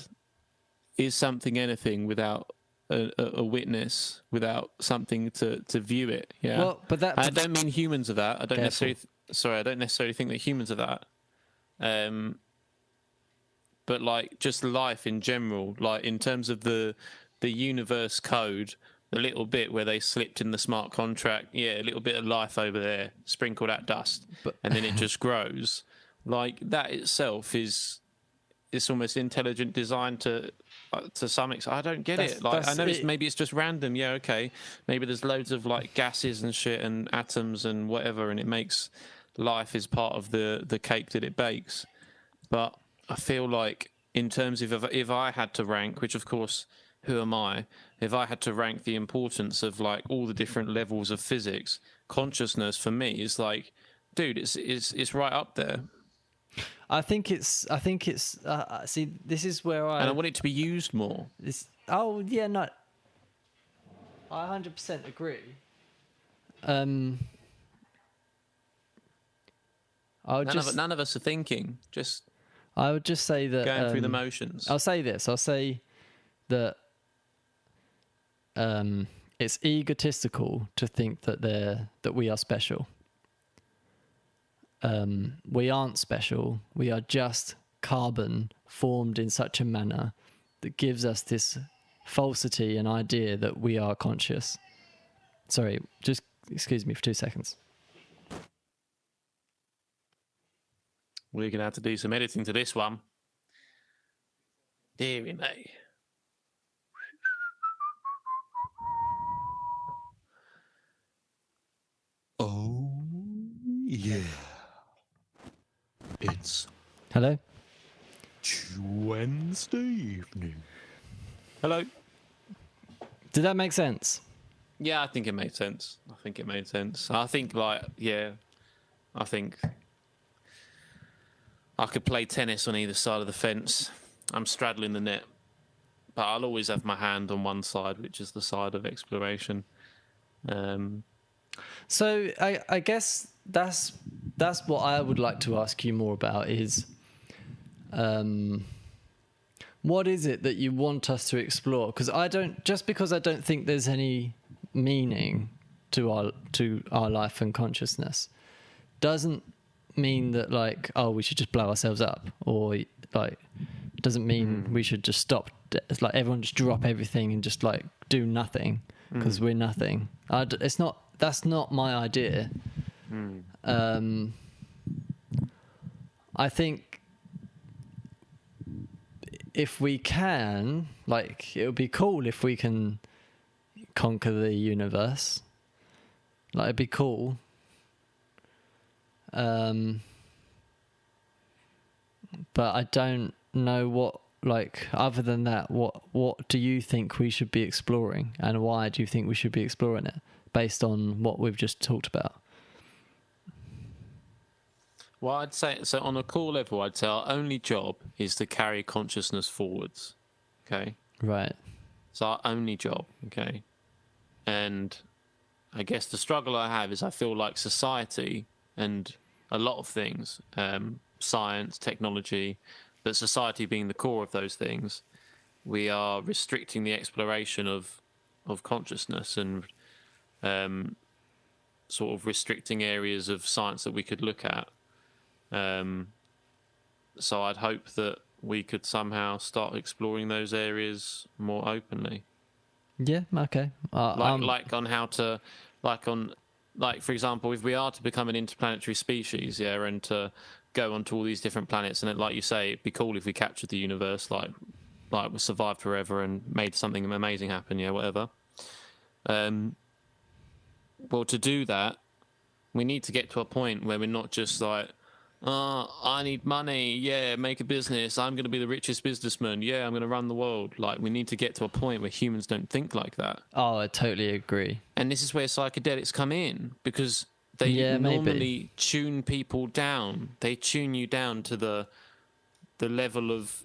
is something anything without a witness, without something to view it? Yeah. Well, but I don't mean humans are that. I don't Careful. necessarily. I don't necessarily think that humans are that. But like just life in general, like in terms of the universe code, the little bit where they slipped in the smart contract, yeah, a little bit of life over there, sprinkle that dust, and then it just grows. Like that itself is almost intelligent design to some extent. I don't get it. Like I know maybe it's just random. Yeah, okay. Maybe there's loads of like gases and shit and atoms and whatever, and it makes life is part of the cake that it bakes. But I feel like in terms of if I had to rank, which of course, who am I? If I had to rank the importance of like all the different levels of physics, consciousness for me is like, dude, it's right up there. I think it's. See, this is where And I want it to be used more. Oh yeah, no. I 100% agree. None of us are thinking. Just I would just say that going through the motions. I'll say this. I'll say that it's egotistical to think that we are special. We aren't special. We are just carbon formed in such a manner that gives us this falsity and idea that we are conscious. Sorry, just excuse me for 2 seconds. We're going to have to do some editing to this one. Deary me. Oh, yeah. It's Hello? Wednesday evening. Hello. Did that make sense? Yeah, I think it made sense. I think like, yeah, I think I could play tennis on either side of the fence. I'm straddling the net, but I'll always have my hand on one side, which is the side of exploration. So I guess that's what I would like to ask you more about is what is it that you want us to explore? Because I don't think there's any meaning to our life and consciousness doesn't mean that like, oh, we should just blow ourselves up, or like doesn't mean we should just stop. It's like everyone just drop everything and just like do nothing because we're nothing. That's not my idea. I think if we can, like, it would be cool if we can conquer the universe. Like, it'd be cool. But I don't know what, like, other than that, what do you think we should be exploring, and why do you think we should be exploring it based on what we've just talked about? Well, I'd say, so on a core level, I'd say our only job is to carry consciousness forwards. Okay. Right. It's our only job. Okay. And I guess the struggle I have is I feel like society and a lot of things, science, technology, but society being the core of those things, we are restricting the exploration of consciousness and sort of restricting areas of science that we could look at. So I'd hope that we could somehow start exploring those areas more openly. Yeah. Okay. Like for example, if we are to become an interplanetary species, yeah, and to go onto all these different planets, and like you say, it'd be cool if we captured the universe, like we survived forever and made something amazing happen, yeah, whatever. Well, to do that, we need to get to a point where we're not just like, I need money, yeah, make a business, I'm going to be the richest businessman, yeah, I'm going to run the world. Like, we need to get to a point where humans don't think like that. Oh, I totally agree. And this is where psychedelics come in, because they normally tune people down. They tune you down to the level of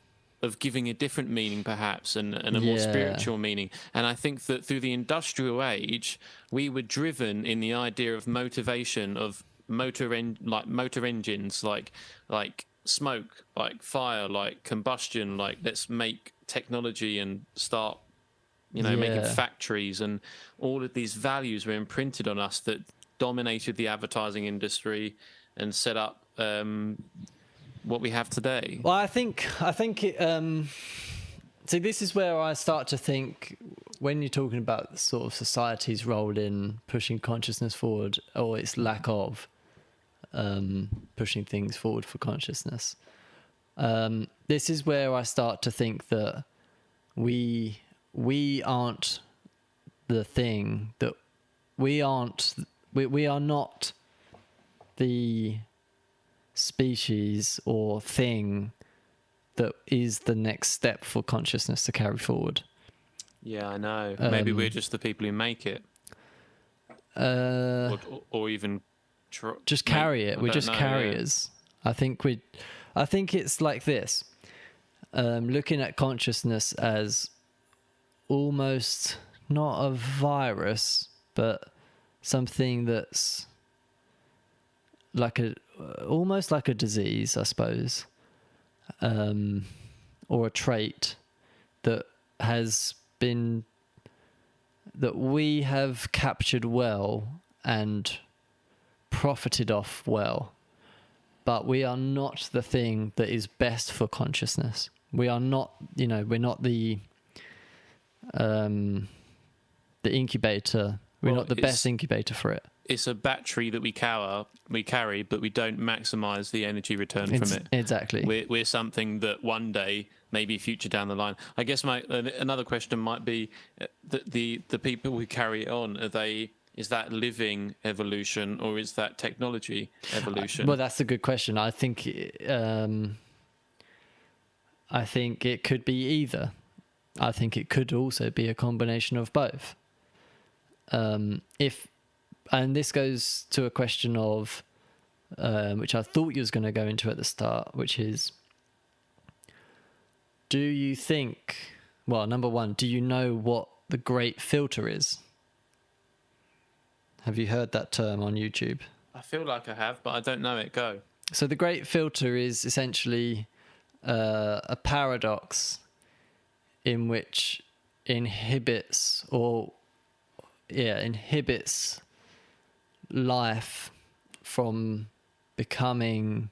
giving a different meaning, perhaps, and a more spiritual meaning. And I think that through the industrial age, we were driven in the idea of motivation of motor engines, like smoke, like fire, like combustion, like let's make technology and start, making Yeah. factories, and all of these values were imprinted on us that dominated the advertising industry and set up what we have today. Well, I think it. See, this is where I start to think when you're talking about sort of society's role in pushing consciousness forward, or its lack of pushing things forward for consciousness. This is where I start to think that we aren't the thing, that we are not the species or thing that is the next step for consciousness to carry forward. Yeah, I know. Maybe we're just the people who make it, or even just carry it. We're just carriers. Yeah. I think it's like this. Looking at consciousness as almost not a virus, but something that's like almost like a disease, I suppose, or a trait that we have captured well and profited off well, but we are not the thing that is best for consciousness. We are not, we're not the incubator. We're not the best incubator for it. It's a battery that we carry, but we don't maximize the energy return from it. Exactly. We're something that one day, maybe future down the line. I guess another question might be the people who carry it on. Is that living evolution or is that technology evolution? Well, that's a good question. I think it could be either. I think it could also be a combination of both. And this goes to a question of, which I thought you was going to go into at the start, which is, do you think, well, number one, do you know what the great filter is? Have you heard that term on YouTube? I feel like I have, but I don't know it. Go. So the great filter is essentially a paradox in which inhibits life from becoming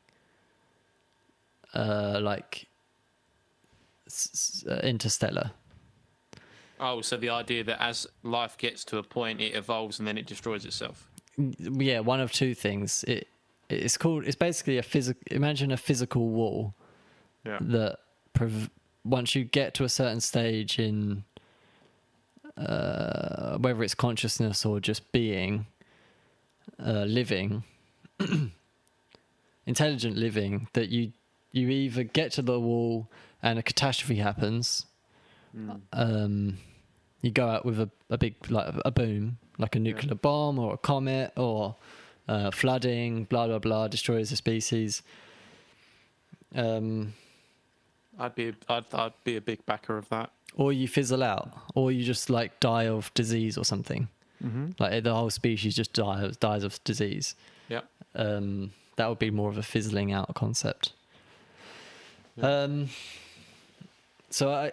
interstellar. Oh, so the idea that as life gets to a point, it evolves and then it destroys itself. Yeah, one of two things. It's basically imagine a physical wall. Yeah. That once you get to a certain stage in whether it's consciousness or just being, living, intelligent living, that you either get to the wall and a catastrophe happens. You go out with a big, like a boom, like a nuclear bomb or a comet or flooding, blah blah blah, destroys the species. I'd be a big backer of that. Or you fizzle out, or you just like die of disease or something. Mm-hmm. Like the whole species just dies of disease. Yeah. That would be more of a fizzling out concept. Yeah. So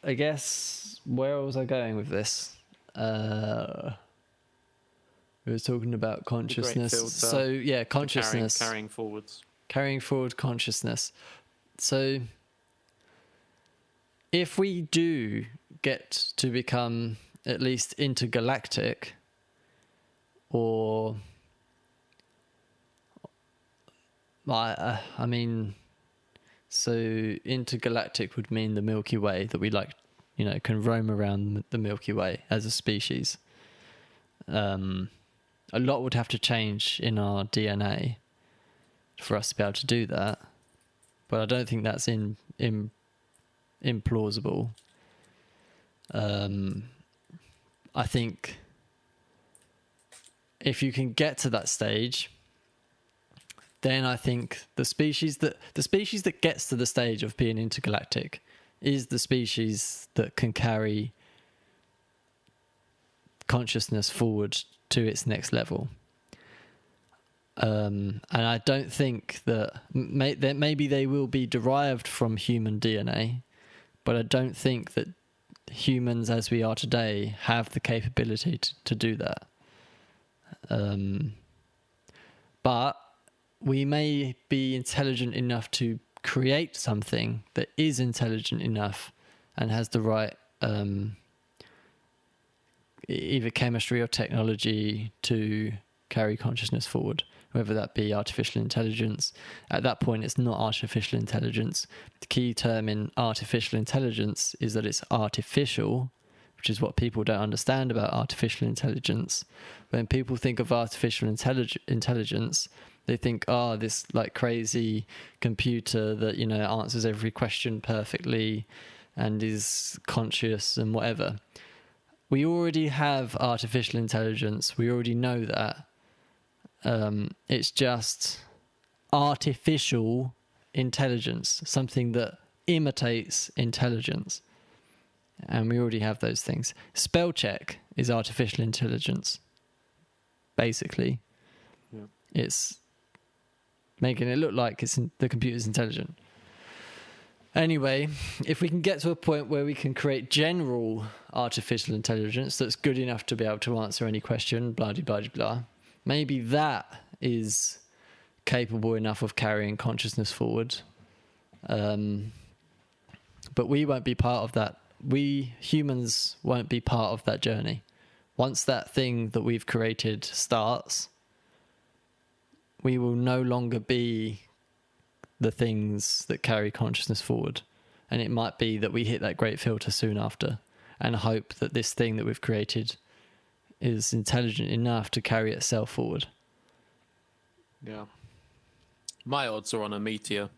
I guess where was I going with this? We were talking about consciousness. So yeah, consciousness. Carrying forward consciousness. So if we do get to become at least intergalactic, or I mean, so intergalactic would mean the Milky Way, that we can roam around the Milky Way as a species. A lot would have to change in our DNA for us to be able to do that, but I don't think that's implausible. I think if you can get to that stage, then I think the species that gets to the stage of being intergalactic is the species that can carry consciousness forward to its next level. And I don't think that maybe they will be derived from human DNA, but I don't think that humans as we are today have the capability to do that. But we may be intelligent enough to create something that is intelligent enough and has the right either chemistry or technology to carry consciousness forward, whether that be artificial intelligence. At that point, it's not artificial intelligence. The key term in artificial intelligence is that it's artificial, which is what people don't understand about artificial intelligence. When people think of artificial intelligence, they think, oh, this like crazy computer that, you know, answers every question perfectly and is conscious and whatever. We already have artificial intelligence. We already know that. It's just artificial intelligence, something that imitates intelligence. And we already have those things. Spell check is artificial intelligence, basically. Yeah. It's making it look like the computer's intelligent. Anyway, if we can get to a point where we can create general artificial intelligence that's good enough to be able to answer any question, blah, blah, blah, blah, maybe that is capable enough of carrying consciousness forward. But we won't be part of that. We humans won't be part of that journey. Once that thing that we've created starts, we will no longer be the things that carry consciousness forward. And it might be that we hit that great filter soon after and hope that this thing that we've created is intelligent enough to carry itself forward. Yeah. My odds are on a meteor.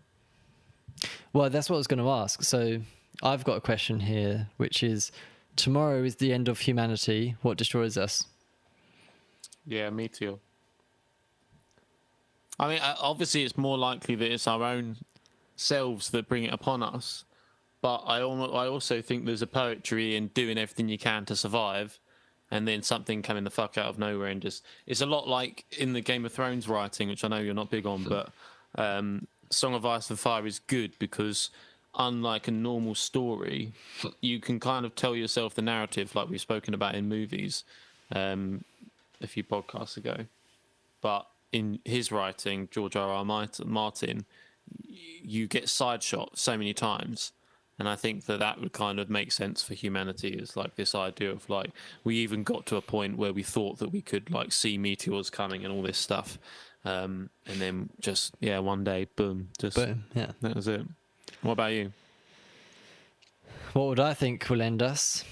Well, that's what I was going to ask. So I've got a question here, which is, tomorrow is the end of humanity. What destroys us? Yeah, meteor. I mean, obviously, it's more likely that it's our own selves that bring it upon us. But I also think there's a poetry in doing everything you can to survive, and then something coming the fuck out of nowhere and just... It's a lot like in the Game of Thrones writing, which I know you're not big on, but Song of Ice and Fire is good because, unlike a normal story, you can kind of tell yourself the narrative like we've spoken about in movies a few podcasts ago. But in his writing, George R.R. Martin, you get sideshot so many times. And I think that would kind of make sense for humanity. It's like this idea of like, we even got to a point where we thought that we could like see meteors coming and all this stuff. And then just, yeah, one day, boom, just Boom, yeah. that was it. What about you? What would I think will end us?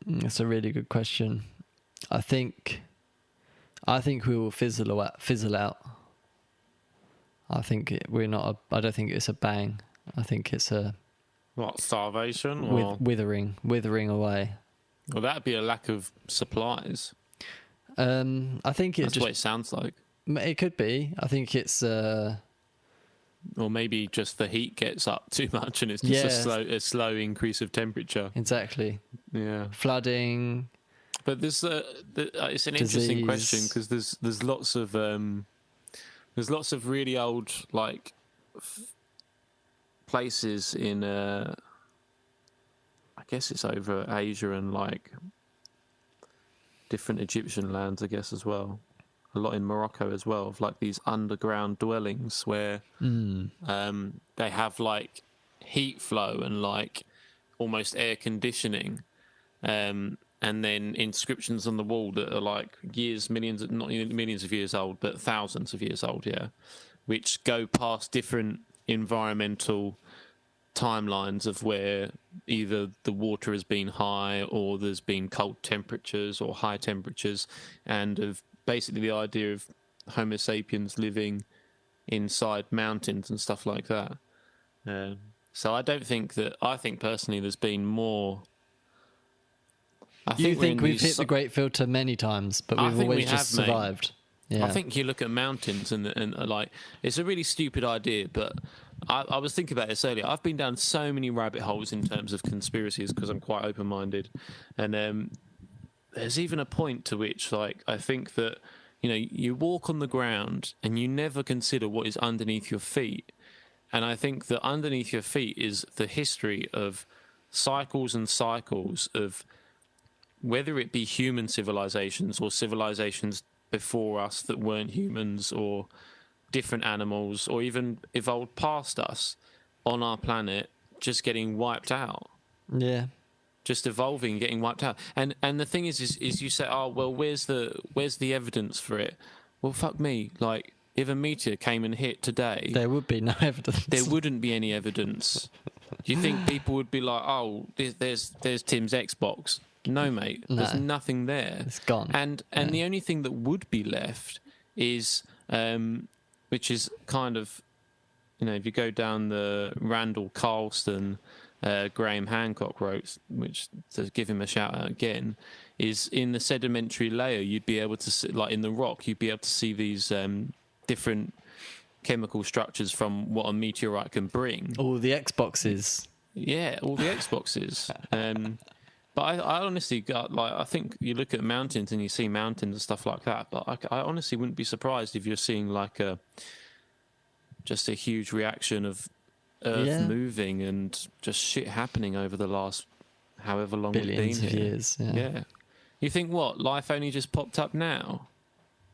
That's a really good question. I think we will fizzle out. I think we're not. I don't think it's a bang. I think it's a What, starvation? Or... withering away. Well, that'd be a lack of supplies. I think That's what it sounds like. It could be. I think it's. Or maybe just the heat gets up too much and it's just a slow increase of temperature. Exactly. Yeah. Flooding. But it's an interesting question because there's lots of really old like places in I guess it's over Asia and like different Egyptian lands, I guess, as well. A lot in Morocco as well, of like these underground dwellings where they have like heat flow and like almost air conditioning, and then inscriptions on the wall that are like not millions of years old, but thousands of years old, yeah, which go past different environmental timelines of where either the water has been high or there's been cold temperatures or high temperatures, and of basically the idea of Homo sapiens living inside mountains and stuff like that. So I think personally there's been more. You think we've hit the Great Filter many times, but we've always just survived? Yeah. I think you look at mountains and like it's a really stupid idea, but I was thinking about this earlier. I've been down so many rabbit holes in terms of conspiracies because I'm quite open-minded, and there's even a point to which, like, I think that you walk on the ground and you never consider what is underneath your feet, and I think that underneath your feet is the history of cycles and cycles of whether it be human civilizations or civilizations before us that weren't humans, or different animals, or even evolved past us on our planet, just getting wiped out, Yeah. just evolving, getting wiped out. And the thing is you say, oh well, where's the evidence for it? Well, fuck me, like if a meteor came and hit today, There would be no evidence. there wouldn't be any evidence. Do you think people would be like, oh, there's Tim's Xbox? No, mate. There's No. nothing there. It's gone. And the only thing that would be left is, which is kind of, if you go down the Randall Carlston, Graham Hancock route, which, to give him a shout out again, is in the sedimentary layer, you'd be able to see, like in the rock, you'd be able to see these different chemical structures from what a meteorite can bring. All the Xboxes. Yeah, all the Xboxes. But I honestly got, like, I think you look at mountains and you see mountains and stuff like that. But I honestly wouldn't be surprised if you're seeing like just a huge reaction of Earth moving and just shit happening over the last however long Billions we've of been here. years. Yeah. You think what? Life only just popped up now?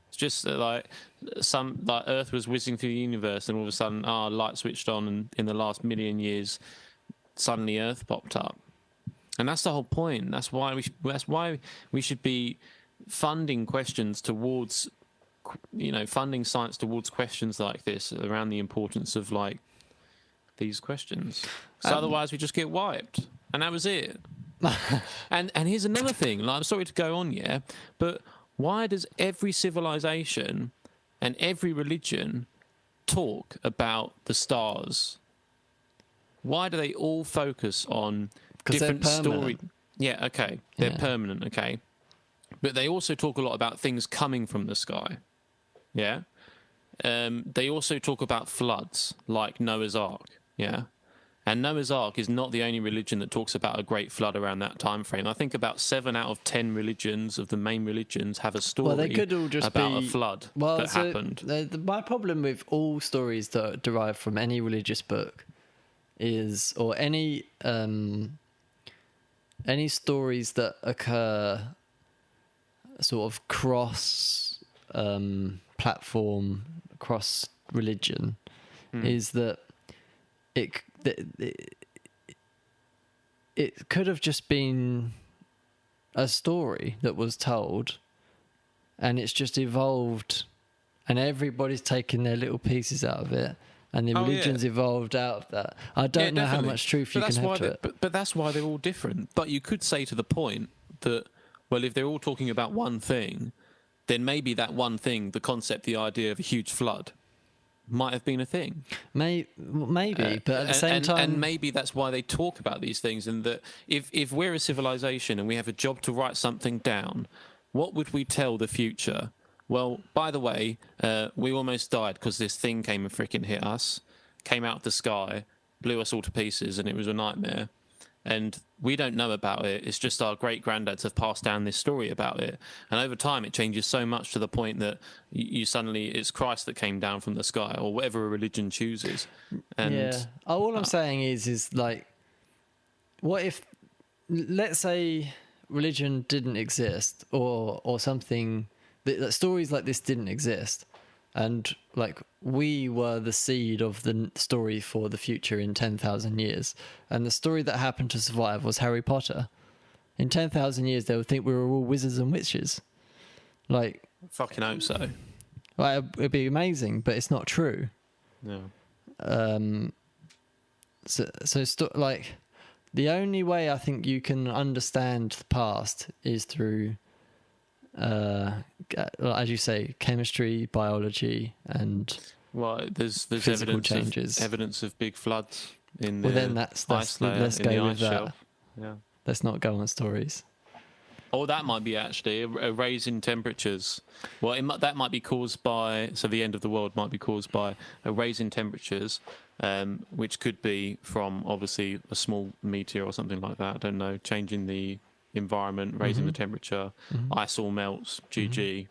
It's just like Earth was whizzing through the universe, and all of a sudden, light switched on, and in the last million years, suddenly Earth popped up. And that's the whole point. That's why we should be funding questions towards, funding science towards questions like this, around the importance of like these questions. So otherwise, we just get wiped, and that was it. and here's another thing. Like, I'm sorry to go on, but why does every civilization and every religion talk about the stars? Why do they all focus on different story? Yeah, okay. They're permanent, okay. But they also talk a lot about things coming from the sky. Yeah. They also talk about floods, like Noah's Ark. Yeah. And Noah's Ark is not the only religion that talks about a great flood around that time frame. I think about 7 out of 10 religions of the main religions have a story they could all just about be, a flood that happened. My problem with all stories that are derived from any religious book is, or any stories that occur sort of cross platform, cross religion, is that it could have just been a story that was told, and it's just evolved, and everybody's taken their little pieces out of it, and the religion's evolved out of that. I don't know how much truth you can have to it. But that's why they're all different. But you could say to the point that, well, if they're all talking about one thing, then maybe that one thing, the concept, the idea of a huge flood, might have been a thing. Maybe, but at the same time... And maybe that's why they talk about these things, and that if we're a civilization and we have a job to write something down, what would we tell the future? Well, by the way, we almost died because this thing came and freaking hit us, came out of the sky, blew us all to pieces, and it was a nightmare. And we don't know about it. It's just our great-granddads have passed down this story about it. And over time, it changes so much to the point that you suddenly, it's Christ that came down from the sky, or whatever a religion chooses. And all I'm saying is like, what if, let's say, religion didn't exist, or something, that stories like this didn't exist, and like we were the seed of the story for the future in 10,000 years, and the story that happened to survive was Harry Potter. In 10,000 years, they would think we were all wizards and witches. Like, fucking hope so. Like, it'd be amazing, but it's not true. No. Like, the only way I think you can understand the past is through, as you say, chemistry, biology, and there's physical changes. Evidence of big floods in then the let's ice layer, go in the with ice that. shelf. Yeah. Let's not go on stories. Or that might be actually a raise in temperatures. Well, that might be caused by, so the end of the world might be caused by a raise in temperatures, which could be from obviously a small meteor or something like that. I don't know, changing the environment, raising the temperature, ice all melts, GG,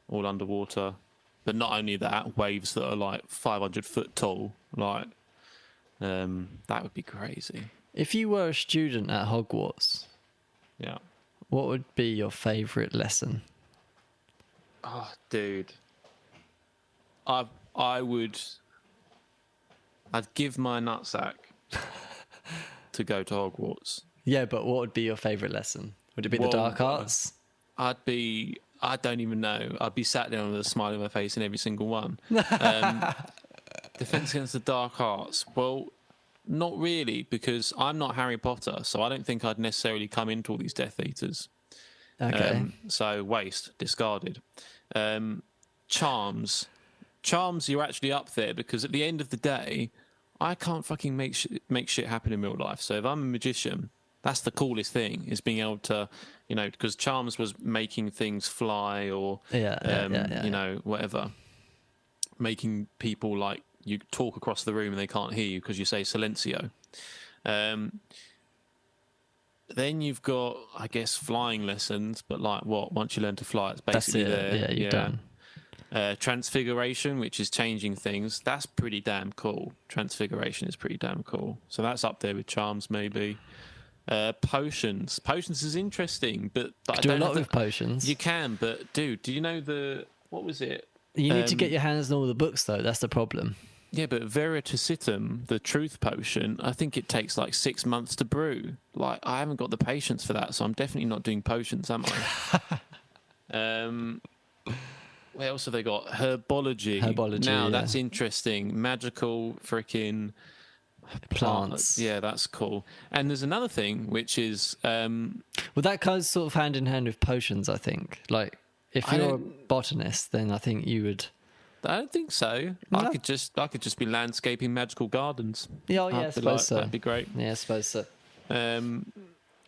all underwater. But not only that, waves that are like 500 foot tall, like that would be crazy. If you were a student at Hogwarts, Yeah. what would be your favourite lesson? Oh, dude. I'd give my nutsack to go to Hogwarts. Yeah, but what would be your favourite lesson? Would it be the dark arts? I don't even know. I'd be sat down with a smile on my face in every single one. Defense against the dark arts. Well, not really, because I'm not Harry Potter, so I don't think I'd necessarily come into all these Death Eaters. Okay. So waste, discarded. Charms, you're actually up there, because at the end of the day, I can't fucking make shit happen in real life. So if I'm a magician, that's the coolest thing, is being able to, because charms was making things fly or, whatever, making people like you talk across the room and they can't hear you because you say silencio. Then you've got, I guess, flying lessons, but like what? Once you learn to fly, it's basically there. Yeah, you're done. Transfiguration, which is changing things. That's pretty damn cool. Transfiguration is pretty damn cool. So that's up there with charms, maybe. Potions. Potions is interesting, but I Do a don't lot have the- with potions. You can, but dude, do you know what was it? You need to get your hands on all the books, though. That's the problem. Yeah, but Veritasitum, the truth potion, I think it takes like 6 months to brew. Like, I haven't got the patience for that, so I'm definitely not doing potions, am I? What else have they got? Herbology. Now, yeah. that's interesting. Magical freaking Plants. Yeah, that's cool. And there's another thing, which is... Well, that goes sort of hand in hand with potions, I think. Like, if you're a botanist, then I think you would... I don't think so. No. I could just be landscaping magical gardens. Yeah, I suppose so. That'd be great. Yeah, I suppose so. And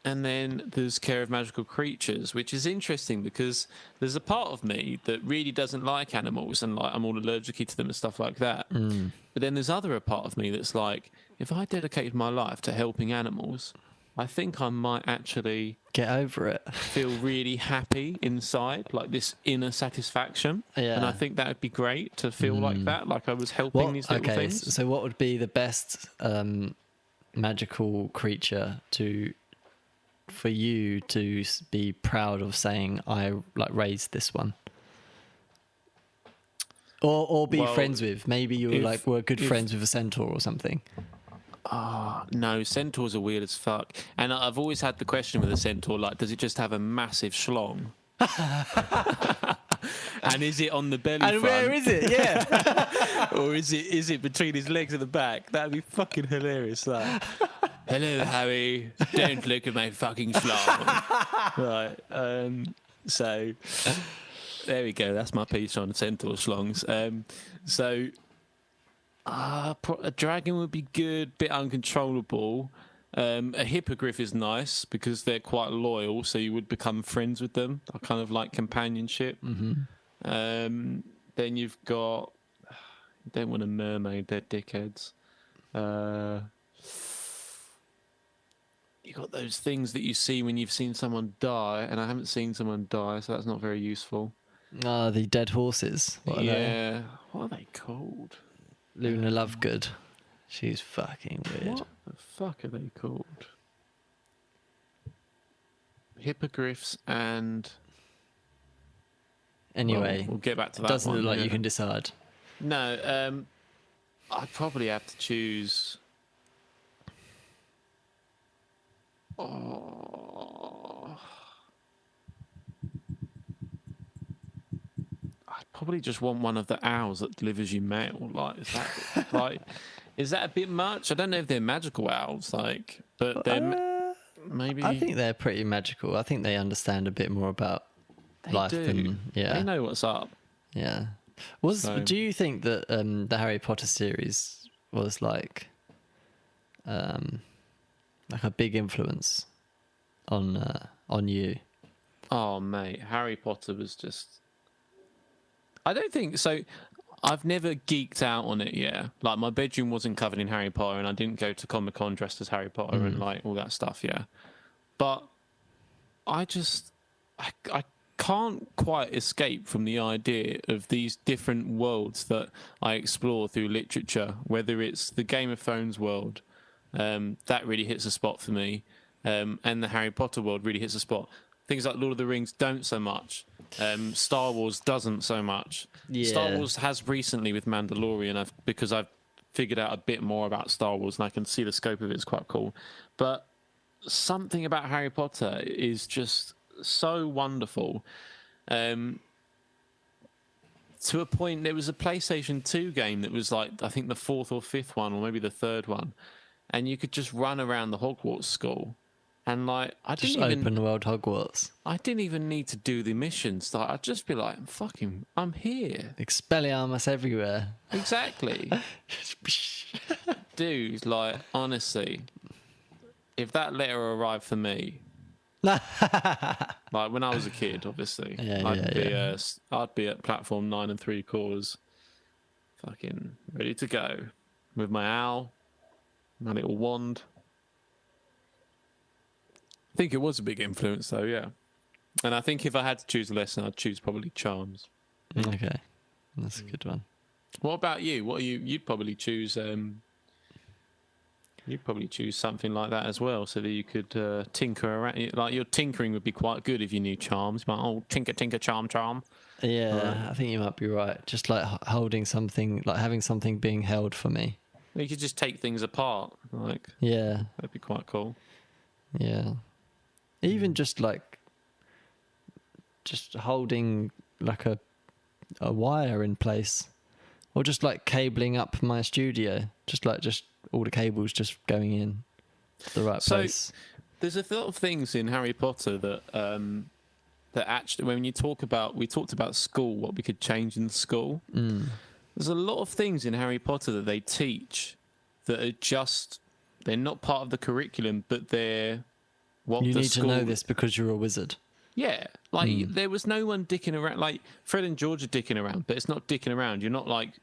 then there's care of magical creatures, which is interesting because there's a part of me that really doesn't like animals and like I'm all allergic to them and stuff like that. But then there's a part of me that's like, if I dedicated my life to helping animals, I think I might actually get over it. Feel really happy inside, like this inner satisfaction. Yeah. And I think that would be great to feel like that, like I was helping these little things. So what would be the best magical creature for you to be proud of saying, I like raised this one? Or be friends with. Maybe you were good friends with a centaur or something. No, centaurs are weird as fuck. And I've always had the question with a centaur, like, does it just have a massive schlong? And is it on the belly and front? where is it? Yeah. Or is it between his legs at the back? That'd be fucking hilarious. Like, hello, Harry. Don't look at my fucking schlong. Right. So there we go. That's my piece on centaur schlongs. A dragon would be good, bit uncontrollable. A hippogriff is nice because they're quite loyal, so you would become friends with them. I kind of like companionship. Then you've got... You don't want a mermaid, they're dickheads. You got those things that you see when you've seen someone die, and I haven't seen someone die, so that's not very useful. The dead horses. What are they? What are they called? Luna Lovegood. She's fucking weird. What the fuck are they called? Hippogriffs and... Anyway, we'll get back to that. Doesn't look like you can decide. No, I'd probably have to choose... I'd probably just want one of the owls that delivers you mail. Is that a bit much? I don't know if they're magical owls, but they're maybe. I think they're pretty magical. I think they understand a bit more about life than They know what's up. Yeah. Do you think that the Harry Potter series was like a big influence on you? Oh, mate, Harry Potter was just. I don't think so. I've never geeked out on it, yeah. Like, my bedroom wasn't covered in Harry Potter, and I didn't go to Comic-Con dressed as Harry Potter and, like, all that stuff, yeah. But I just. I can't quite escape from the idea of these different worlds that I explore through literature, whether it's the Game of Thrones world, that really hits a spot for me, and the Harry Potter world really hits a spot. Things like Lord of the Rings don't so much. Star Wars doesn't so much. Yeah. Star Wars has recently with Mandalorian, because I've figured out a bit more about Star Wars and I can see the scope of it is quite cool. But something about Harry Potter is just so wonderful. To a point, there was a PlayStation 2 game that was like, I think the fourth or fifth one, or maybe the third one, and you could just run around the Hogwarts school. And like, Just open world Hogwarts. I didn't even need to do the missions. Like, I'd just be like, I'm here. Expelliarmus everywhere. Exactly. Dude, like, honestly, if that letter arrived for me, like when I was a kid, obviously, I'd be at platform 9 3/4, fucking ready to go with my owl, my little wand. I think it was a big influence, though, yeah. And I think if I had to choose a lesson, I'd choose probably charms. Okay, that's a good one. What about you? What are you? You'd probably choose. You'd probably choose something like that as well, so that you could tinker around. Like, your tinkering would be quite good if you knew charms. Like, oh, tinker, tinker, charm, charm. Yeah, I think you might be right. Just like holding something, like having something being held for me. You could just take things apart. Like, Yeah, that'd be quite cool. yeah. Even just holding like a wire in place, or just like cabling up my studio, just all the cables just going in the right place. There's a lot of things in Harry Potter that that actually, when we talked about school, what we could change in school. There's a lot of things in Harry Potter that they teach that are they're not part of the curriculum, but they're what You the need school... to know this because you're a wizard. Yeah, like there was no one dicking around. Like Fred and George are dicking around, but it's not dicking around. You're not like,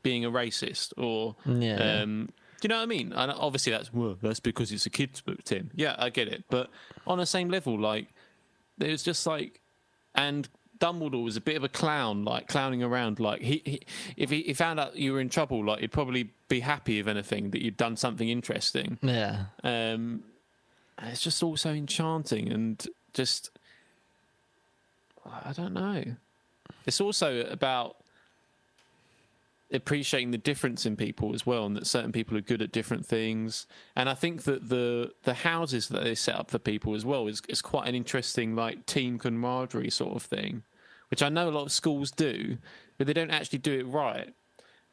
being a racist or Yeah. do you know what I mean? And obviously that's because it's a kids' book, Tim. Yeah, I get it, but on the same level, like there's just like, and Dumbledore was a bit of a clown, like clowning around. Like if he found out you were in trouble, like he'd probably be happy, if anything, that you'd done something interesting. Yeah. And it's just all so enchanting and just, I don't know. It's also about appreciating the difference in people as well, and that certain people are good at different things. And I think that the houses that they set up for people as well is quite an interesting, like, team camaraderie sort of thing, which I know a lot of schools do, but they don't actually do it right.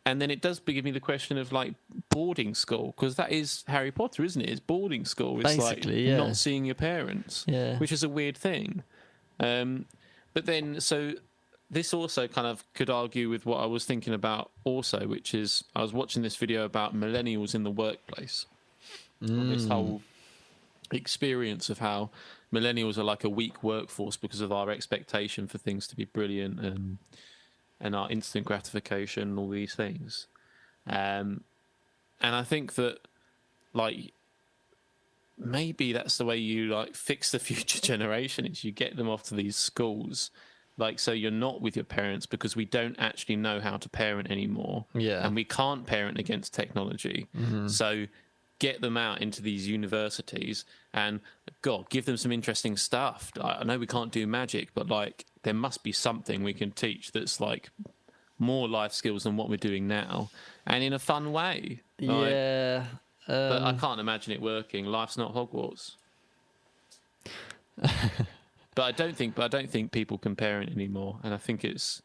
And then it does give me the question of, like, boarding school, because that is Harry Potter, isn't it? It's boarding school. It's basically, like yeah. not seeing your parents, which is a weird thing. But then, so this also kind of could argue with what I was thinking about also, which is I was watching this video about millennials in the workplace. And this whole experience of how millennials are like a weak workforce because of our expectation for things to be brilliant and our instant gratification and all these things. And I think that, like, maybe that's the way you, like, fix the future generation, is you get them off to these schools, like, so you're not with your parents, because we don't actually know how to parent anymore. Yeah. And we can't parent against technology. So get them out into these universities and, God, give them some interesting stuff. I know we can't do magic, but, like, there must be something we can teach that's, like, more life skills than what we're doing now, and in a fun way. Like, Yeah. but I can't imagine it working. Life's not Hogwarts. But I don't think people can parent anymore, and I think it's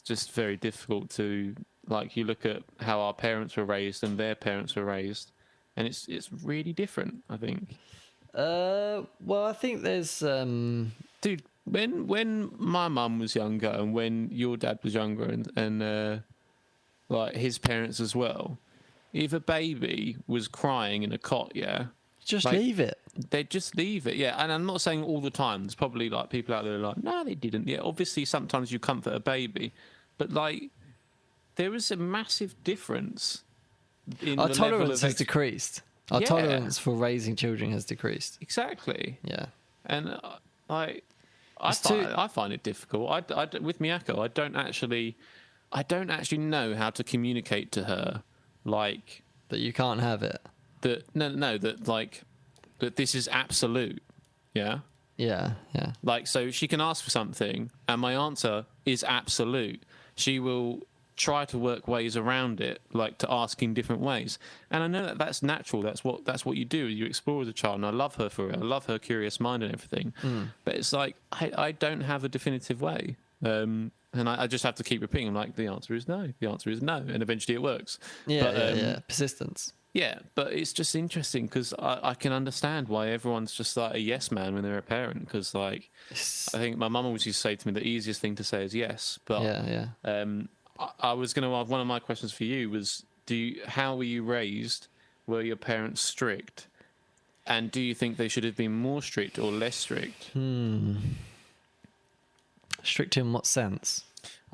just very difficult to, like, you look at how our parents were raised and their parents were raised, and it's really different, I think. Well, I think there's Dude, when my mum was younger and when your dad was younger and like his parents as well, if a baby was crying in a cot, yeah, just Like, leave it. They just leave it, yeah. And I'm not saying all the time. There's probably like people out there who are like, no, they didn't. Yeah, obviously sometimes you comfort a baby, but like there is a massive difference in Our the level tolerance of has decreased. Our Yeah. tolerance for raising children has decreased. Exactly. Yeah. And I find it difficult. With Miyako, I don't actually know how to communicate to her, like That you can't have it. that. No, that this is absolute. Yeah. Yeah, yeah. Like, so she can ask for something, and my answer is absolute. She will try to work ways around it, like to ask in different ways. And I know that that's natural. That's what you do. You explore as a child, and I love her for it. I love her curious mind and everything. But it's like I don't have a definitive way, and I just have to keep repeating. Like, the answer is no. The answer is no, and eventually it works. Yeah, But, yeah. Persistence. Yeah, but it's just interesting because I can understand why everyone's just like a yes man when they're a parent. Because like, I think my mum always used to say to me, the easiest thing to say is yes. But Yeah, yeah. I was going to ask, one of my questions for you was, how were you raised? Were your parents strict? And do you think they should have been more strict or less strict? Strict in what sense?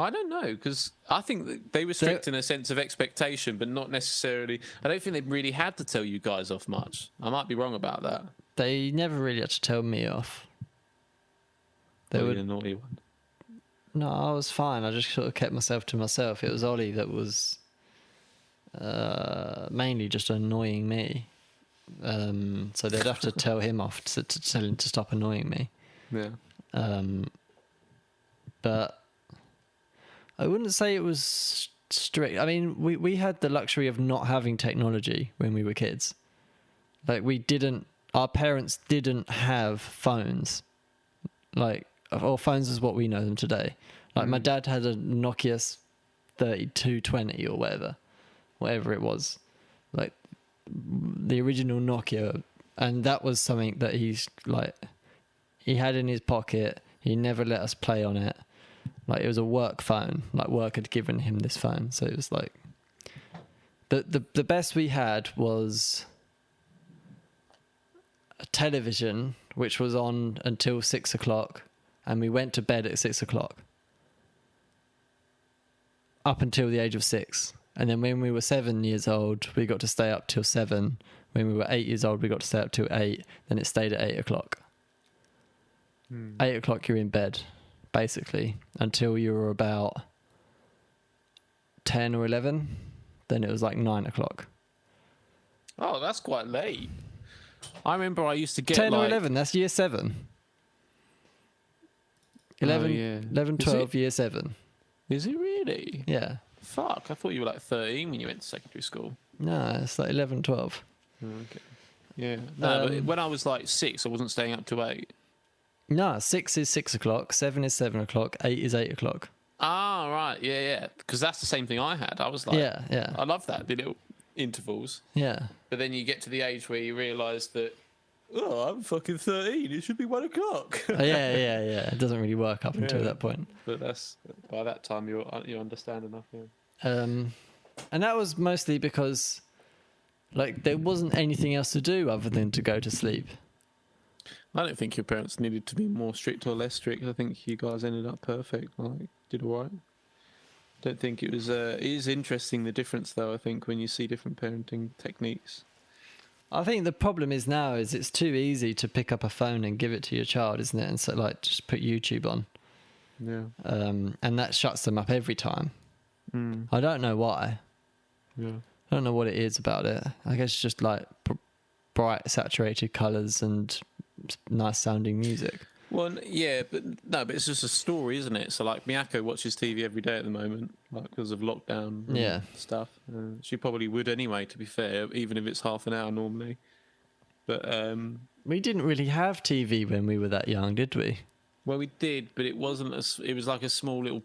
I don't know, because I think that they were strict in a sense of expectation, but not necessarily. I don't think they really had to tell you guys off much. I might be wrong about that. They never really had to tell me off. They Probably would. the naughty one. No, I was fine. I just sort of kept myself to myself. It was Ollie that was mainly just annoying me. So they'd have to tell him off to tell him to stop annoying me. Yeah. But I wouldn't say it was strict. I mean, we had the luxury of not having technology when we were kids. Like, our parents didn't have phones. Like, or phones is what we know them today. Like, my dad had a Nokia 3220 or whatever it was. Like, the original Nokia. And that was something that he had in his pocket. He never let us play on it. Like, it was a work phone. Like, work had given him this phone. So it was like... The best we had was a television, which was on until 6 o'clock. And we went to bed at 6 o'clock. Up until the age of 6. And then when we were 7 years old, we got to stay up till 7. When we were 8 years old, we got to stay up till 8. Then it stayed at 8 o'clock. 8 o'clock, you're in bed, basically, until you were about 10 or 11. Then it was like 9 o'clock. Oh, that's quite late. I remember I used to get 10 or 11, that's year 7. 11, yeah. 11 12, year 7. Is it really? Yeah. Fuck, I thought you were like 13 when you went to secondary school. No, it's like 11, 12. Okay. Yeah. No, but when I was like 6, I wasn't staying up to 8. No, 6 is 6 o'clock, 7 is 7 o'clock, 8 is 8 o'clock. Ah, right. Yeah, yeah. Because that's the same thing I had. I was like, Yeah. I love that, the little intervals. Yeah. But then you get to the age where you realise that, oh, I'm fucking 13. It should be 1 o'clock. Yeah. It doesn't really work up until Yeah. that point. But by that time you understand enough. Yeah. And that was mostly because, like, there wasn't anything else to do other than to go to sleep. I don't think your parents needed to be more strict or less strict. I think you guys ended up perfect. Like, did all right. Don't think it was. It is interesting, the difference, though. I think when you see different parenting techniques. I think the problem is now is it's too easy to pick up a phone and give it to your child, isn't it? And so, like, just put YouTube on. Yeah. And that shuts them up every time. I don't know why. Yeah. I don't know what it is about it. I guess it's just like bright, saturated colours and nice sounding music. Well, yeah, but it's just a story, isn't it? So, like, Miyako watches TV every day at the moment, like, because of lockdown and stuff. She probably would anyway, to be fair, even if it's half an hour normally. But we didn't really have TV when we were that young, did we? Well, we did, but it wasn't. It was like a small little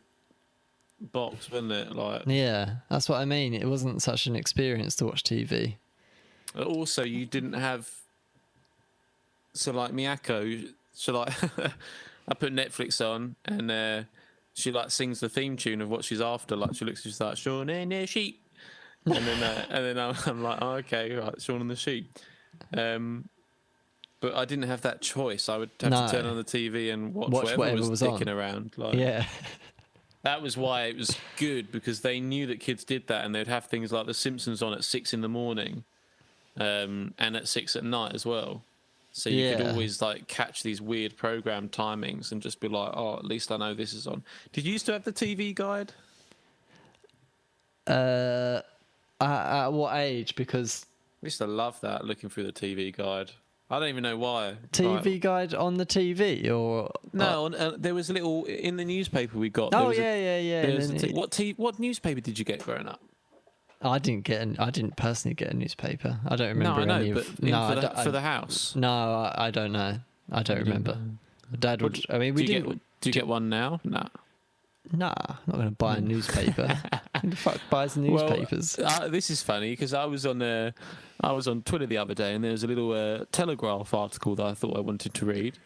box, wasn't it? Like, yeah, that's what I mean. It wasn't such an experience to watch TV. Also, you didn't have. So, like, Miyako, like, I put Netflix on, and she, like, sings the theme tune of what she's after. Like, she's like, Shaun and the Sheep, and then I'm like, oh, okay, right, Shaun and the Sheep. but I didn't have that choice. I would have No. to turn on the TV and watch, Watch whatever was on. dicking around. Like, Yeah. that was why it was good, because they knew that kids did that, and they'd have things like The Simpsons on at 6 a.m, and at 6 p.m. as well. So you could Yeah. always like catch these weird program timings and just be like, oh, at least I know this is on. Did you used to have the TV guide? At what age? Because I used to love that, looking through the TV guide. I don't even know why. TV Like, guide on the TV or no, there was a little in the newspaper we got. There Oh was yeah. There was And then what newspaper did you get growing up? I didn't personally get a newspaper. I don't No, remember I know, any but of. No, for the house. No, I don't know. I don't remember. Dad would. I mean, we didn't. Do you get one now? No. Nah, I'm not going to buy a newspaper. Who the fuck buys newspapers? Well, this is funny because I was on Twitter the other day, and there was a little Telegraph article that I thought I wanted to read,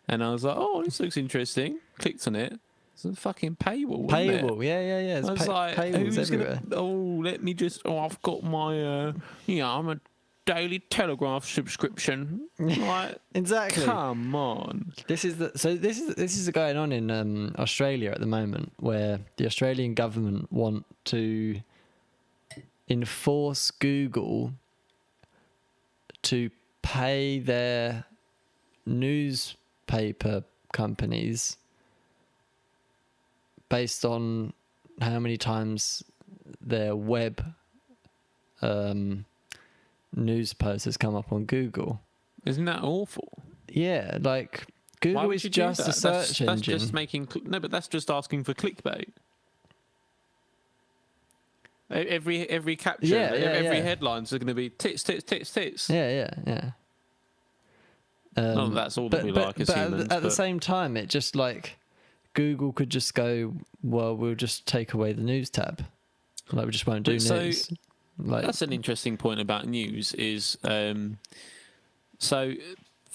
and I was like, "Oh, this looks interesting." Clicked on it. It's a fucking paywall. Paywall, yeah. It's I was like, paywalls "Who's everywhere. let me just. Oh, I've got my. I'm a Daily Telegraph subscription. Like, Exactly. come on. This is going on in Australia at the moment, where the Australian government want to enforce Google to pay their newspaper companies based on how many times their web news post has come up on Google. Isn't that awful? Yeah, like Why Google would is you do just that? a search That's engine. just making no, but that's just asking for clickbait. Every caption, every headline's going to be tits. Yeah. Not that that's all that we like as humans. At the same time, it just like Google could just go, well, we'll just take away the news tab. Like we just won't do news. Like that's an interesting point about news is so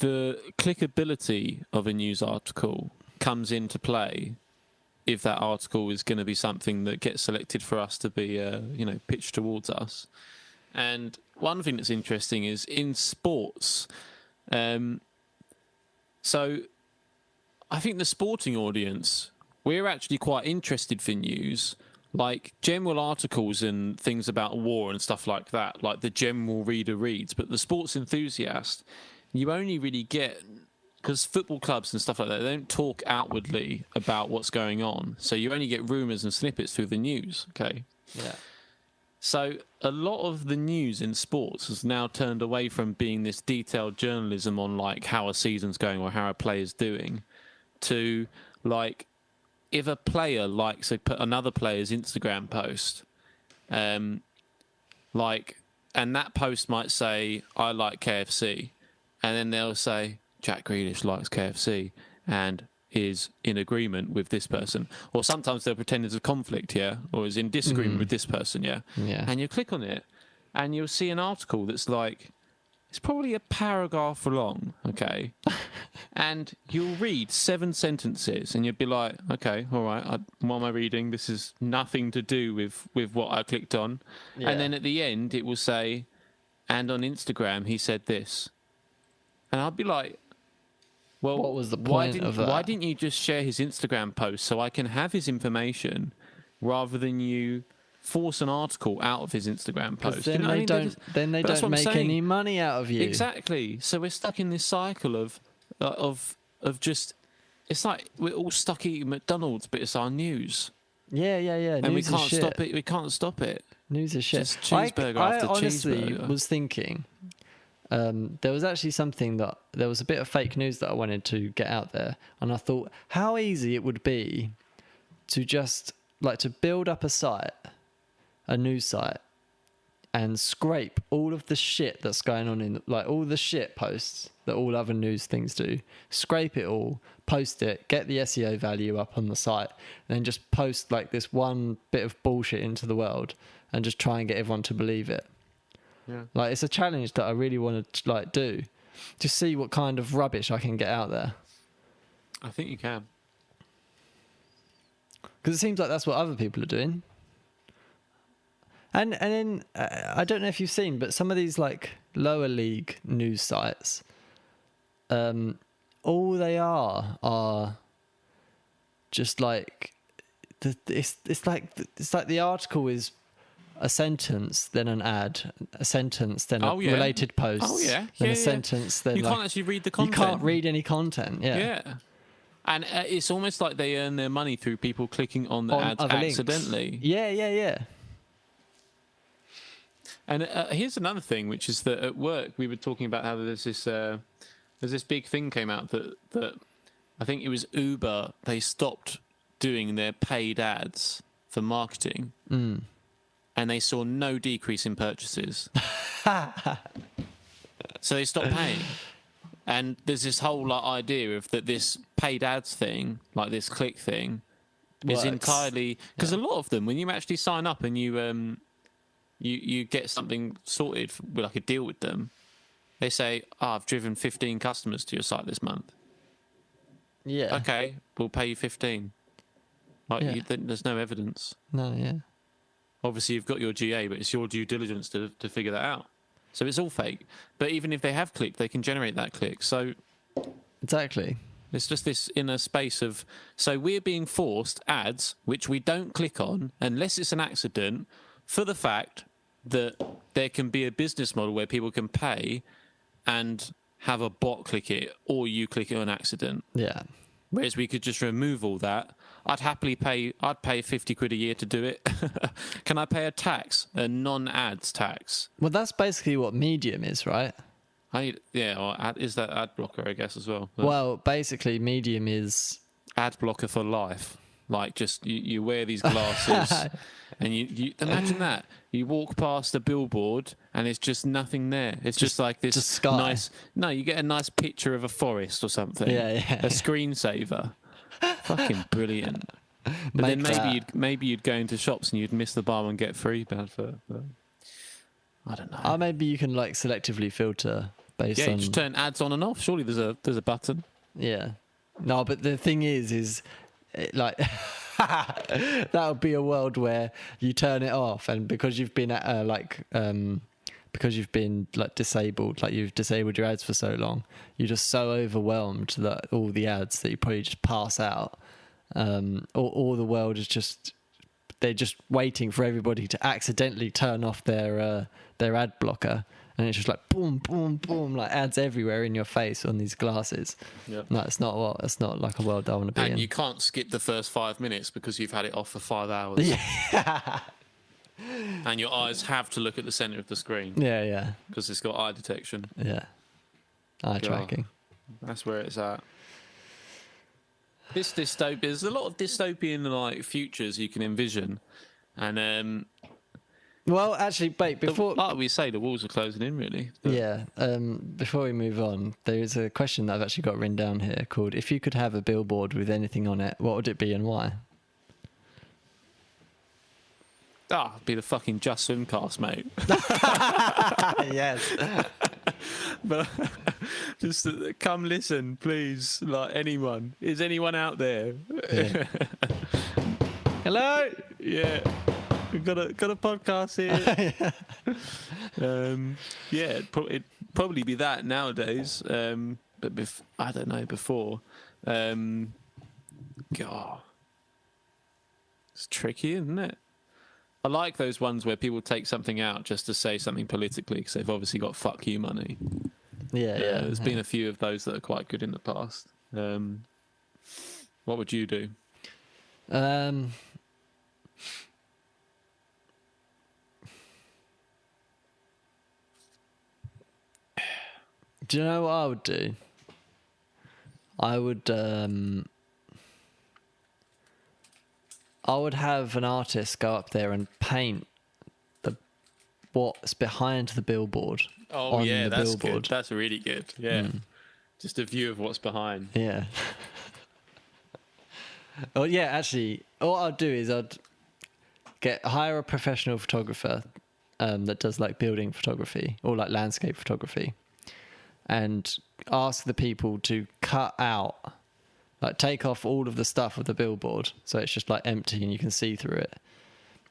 the clickability of a news article comes into play if that article is going to be something that gets selected for us to be pitched towards us. And one thing that's interesting is in sports, so I think the sporting audience, we're actually quite interested for news, like general articles and things about war and stuff like that, like the general reader reads. But the sports enthusiast, you only really get, because football clubs and stuff like that, they don't talk outwardly about what's going on. So you only get rumours and snippets through the news, okay? yeah. So a lot of the news in sports has now turned away from being this detailed journalism on like how a season's going or how a player's doing to like if a player likes another player's Instagram post, and that post might say, I like KFC, and then they'll say, Jack Grealish likes KFC and is in agreement with this person. Or sometimes they'll pretend there's a conflict, yeah, or is in disagreement with this person, yeah. And you click on it, and you'll see an article that's like, it's probably a paragraph long, okay? And you'll read 7 sentences, and you'll be like, okay, all right, what am I reading? This is nothing to do with what I clicked on. Yeah. And then at the end, it will say, and on Instagram, he said this. And I'll be like, well, What was the point of that? Why didn't you just share his Instagram post so I can have his information rather than you force an article out of his Instagram post? Then they don't make any money out of you. Exactly. So we're stuck in this cycle of just. It's like we're all stuck eating McDonald's, but it's our news. Yeah. And News we can't is shit. stop it. We can't stop it. News is shit. Just cheeseburger after I honestly cheeseburger. was thinking there was actually there was a bit of fake news that I wanted to get out there, and I thought how easy it would be to just like to build up a news site, and scrape all of the shit that's going on in like all the shit posts that all other news things do, scrape it all, post it, get the SEO value up on the site, and then just post like this one bit of bullshit into the world and just try and get everyone to believe it. Yeah. Like it's a challenge that I really want to like do, to see what kind of rubbish I can get out there. I think you can. Because it seems like that's what other people are doing. And then I don't know if you've seen, but some of these like lower league news sites, all they are just like it's like the article is a sentence, then an ad, a sentence, then a related post, then a sentence, then you like, can't actually read the content. You can't read any content. Yeah. And it's almost like they earn their money through people clicking on the ads accidentally. Links. Yeah. And here's another thing, which is that at work we were talking about how there's this big thing came out that I think it was Uber. They stopped doing their paid ads for marketing, and they saw no decrease in purchases. So they stopped paying. And there's this whole idea of that this paid ads thing, like this click thing, is entirely because a lot of them, when you actually sign up and you get something sorted with like a deal with them, they say, I've driven 15 customers to your site this month. Yeah. Okay, we'll pay you 15. There's no evidence. No, yeah. Obviously, you've got your GA, but it's your due diligence to figure that out. So it's all fake. But even if they have clicked, they can generate that click. So exactly. It's just this inner space of... So we're being forced ads, which we don't click on, unless it's an accident, for the fact that there can be a business model where people can pay and have a bot click it, or you click it on accident. Yeah. Whereas we could just remove all that. I'd pay 50 quid a year to do it. Can I pay a tax, a non-ads tax? Well, that's basically what Medium is, right? Is that ad blocker, I guess, as well? But well, basically, Medium is... ad blocker for life. Like, just, you wear these glasses, and you imagine that. You walk past a billboard, and it's just nothing there. It's just like this sky. nice... No, you get a nice picture of a forest or something. Yeah. A screensaver. Fucking brilliant. But then maybe you'd go into shops and you'd miss the bar and get free advert. But I don't know. Maybe you can like selectively filter based on... Yeah, just turn ads on and off. Surely there's a button. Yeah. No, but the thing is like that would be a world where you turn it off, and because you've been disabled, like you've disabled your ads for so long, you're just so overwhelmed that all the ads that you probably just pass out. All the world is they're just waiting for everybody to accidentally turn off their ad blocker, and it's just like boom, boom, boom, like ads everywhere in your face on these glasses. Yeah. No, it's not like a world I want to be in. And you can't skip the first 5 minutes because you've had it off for 5 hours. Yeah. And your eyes have to look at the centre of the screen. Yeah. Because it's got eye detection. Yeah. Eye tracking. That's where it's at. This dystopia, there's a lot of dystopian like futures you can envision. And well, actually, wait, before... like we say, the walls are closing in, really. But yeah. Before we move on, there is a question that I've actually got written down here called, if you could have a billboard with anything on it, what would it be and why? it'd be the fucking Just Swimcast, mate. Yes. But just come listen, please. Like, anyone. Is anyone out there? Yeah. Hello? Yeah. We've got a podcast here. It'd probably be that nowadays. But I don't know, before. God. It's tricky, isn't it? I like those ones where people take something out just to say something politically because they've obviously got fuck you money. Yeah. There's been a few of those that are quite good in the past. What would you do? Do you know what I would do? I would have an artist go up there and paint what's behind the billboard. Oh, on yeah, the that's billboard. good. That's really good. Yeah. Just a view of what's behind. Yeah. Well, yeah, actually, what I'd do is I'd hire a professional photographer that does like building photography or like landscape photography, and ask the people to cut out, like take off all of the stuff of the billboard so it's just like empty and you can see through it.